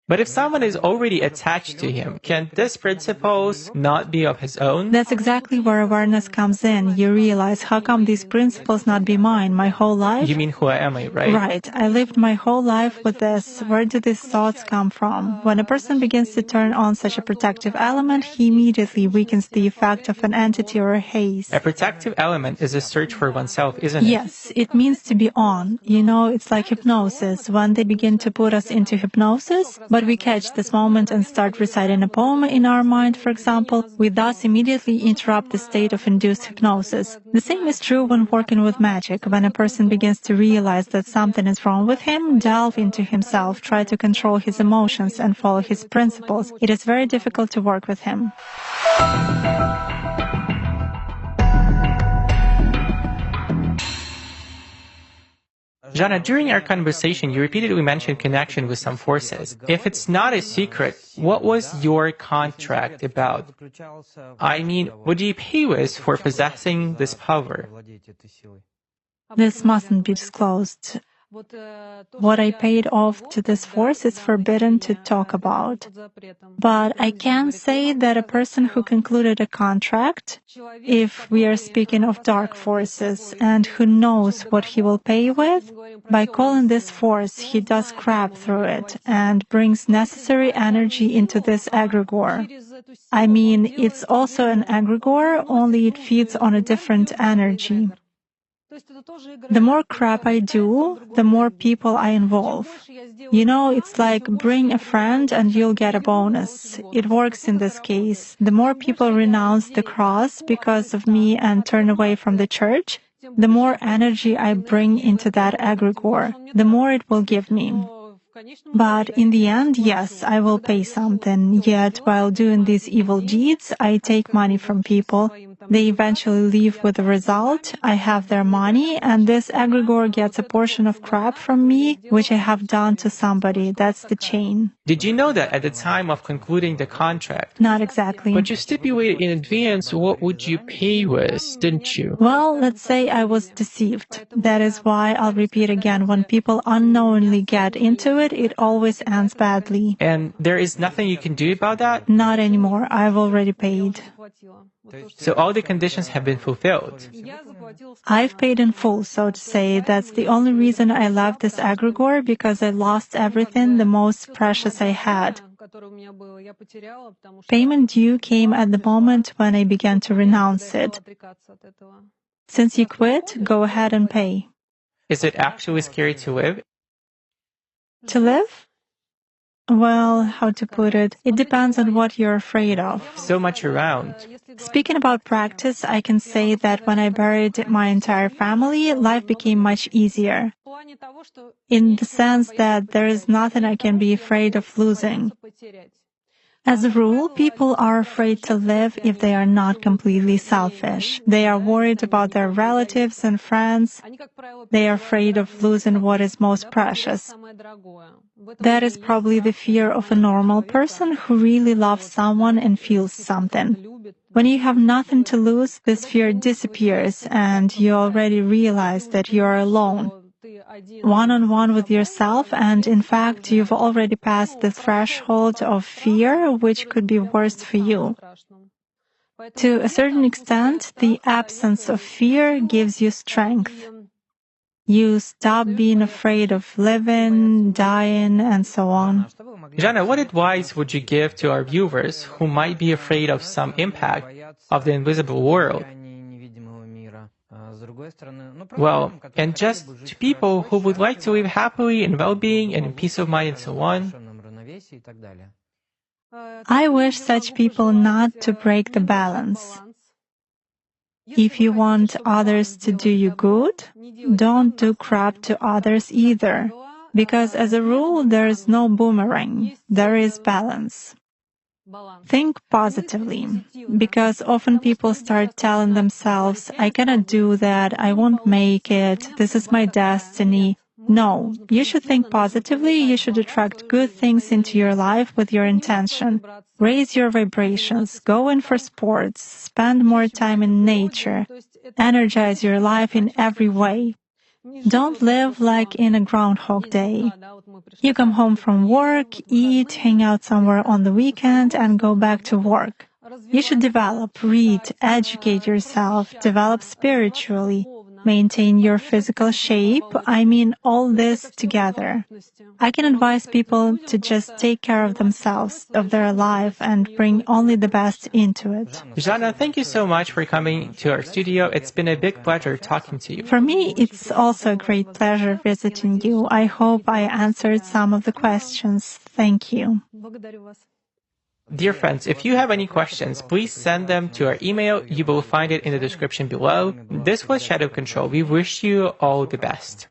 But if someone is already attached to him, can these principles not be of his own? That's exactly where awareness comes in. You realize, how come these principles not be mine my whole life? You mean, who am I, right? Right. I lived my whole life with this. Where do these thoughts come from? When a person begins to turn on such a protective element, he immediately weakens the effect of an entity or a haze. A protective element is a search for oneself, isn't it? Yes, it means to be on. You know, it's like hypnosis. When they begin to put us into hypnosis, but we catch this moment and start reciting a poem in our mind, for example, we thus immediately interrupt the state of induced hypnosis. The same is true when working with magic. When a person begins to realize that something is wrong with him, delve into himself, try to control his emotions and follow his principles. It is very difficult to work with him. Jana, during our conversation, you repeatedly mentioned connection with some forces. If it's not a secret, what was your contract about? I mean, what do you pay with for possessing this power? This mustn't be disclosed. What I paid off to this force is forbidden to talk about. But I can say that a person who concluded a contract, if we are speaking of dark forces, and who knows what he will pay with, by calling this force, he does crap through it and brings necessary energy into this egregore. I mean, it's also an egregore, only it feeds on a different energy. The more crap I do, the more people I involve. You know, it's like bring a friend and you'll get a bonus. It works in this case. The more people renounce the cross because of me and turn away from the church, the more energy I bring into that egregore, the more it will give me. But in the end, yes, I will pay something. Yet while doing these evil deeds, I take money from people. They eventually leave with a result. I have their money, and this egregore gets a portion of crap from me, which I have done to somebody. That's the chain. Did you know that at the time of concluding the contract? Not exactly. But you stipulated in advance what would you pay with, didn't you? Well, let's say I was deceived. That is why I'll repeat again, when people unknowingly get into it, it always ends badly. And there is nothing you can do about that? Not anymore. I've already paid. So all the conditions have been fulfilled. I've paid in full, so to say. That's the only reason I left this egregore, because I lost everything, the most precious I had. Payment due came at the moment when I began to renounce it. Since you quit, go ahead and pay. Is it actually scary to live? To live? Well, how to put it? It depends on what you're afraid of. So much around. Speaking about practice, I can say that when I buried my entire family, life became much easier. In the sense that there is nothing I can be afraid of losing. As a rule, people are afraid to live if they are not completely selfish. They are worried about their relatives and friends. They are afraid of losing what is most precious. That is probably the fear of a normal person who really loves someone and feels something. When you have nothing to lose, this fear disappears and you already realize that you are alone, one-on-one with yourself, and in fact, you've already passed the threshold of fear, which could be worse for you. To a certain extent, the absence of fear gives you strength. You stop being afraid of living, dying, and so on. Jana, what advice would you give to our viewers who might be afraid of some impact of the invisible world? Well, and just to people who would like to live happily in well-being and in peace of mind and so on. I wish such people not to break the balance. If you want others to do you good, don't do crap to others either. Because as a rule, there is no boomerang. There is balance. Think positively, because often people start telling themselves, I cannot do that, I won't make it, this is my destiny. No, you should think positively, you should attract good things into your life with your intention. Raise your vibrations, go in for sports, spend more time in nature, energize your life in every way. Don't live like in a Groundhog Day. You come home from work, eat, hang out somewhere on the weekend, and go back to work. You should develop, read, educate yourself, develop spiritually, maintain your physical shape. I mean, all this together. I can advise people to just take care of themselves, of their life, and bring only the best into it. Jana, thank you so much for coming to our studio. It's been a big pleasure talking to you. For me, it's also a great pleasure visiting you. I hope I answered some of the questions. Thank you. Dear friends, if you have any questions, please send them to our email. You will find it in the description below. This was Shadow Control. We wish you all the best.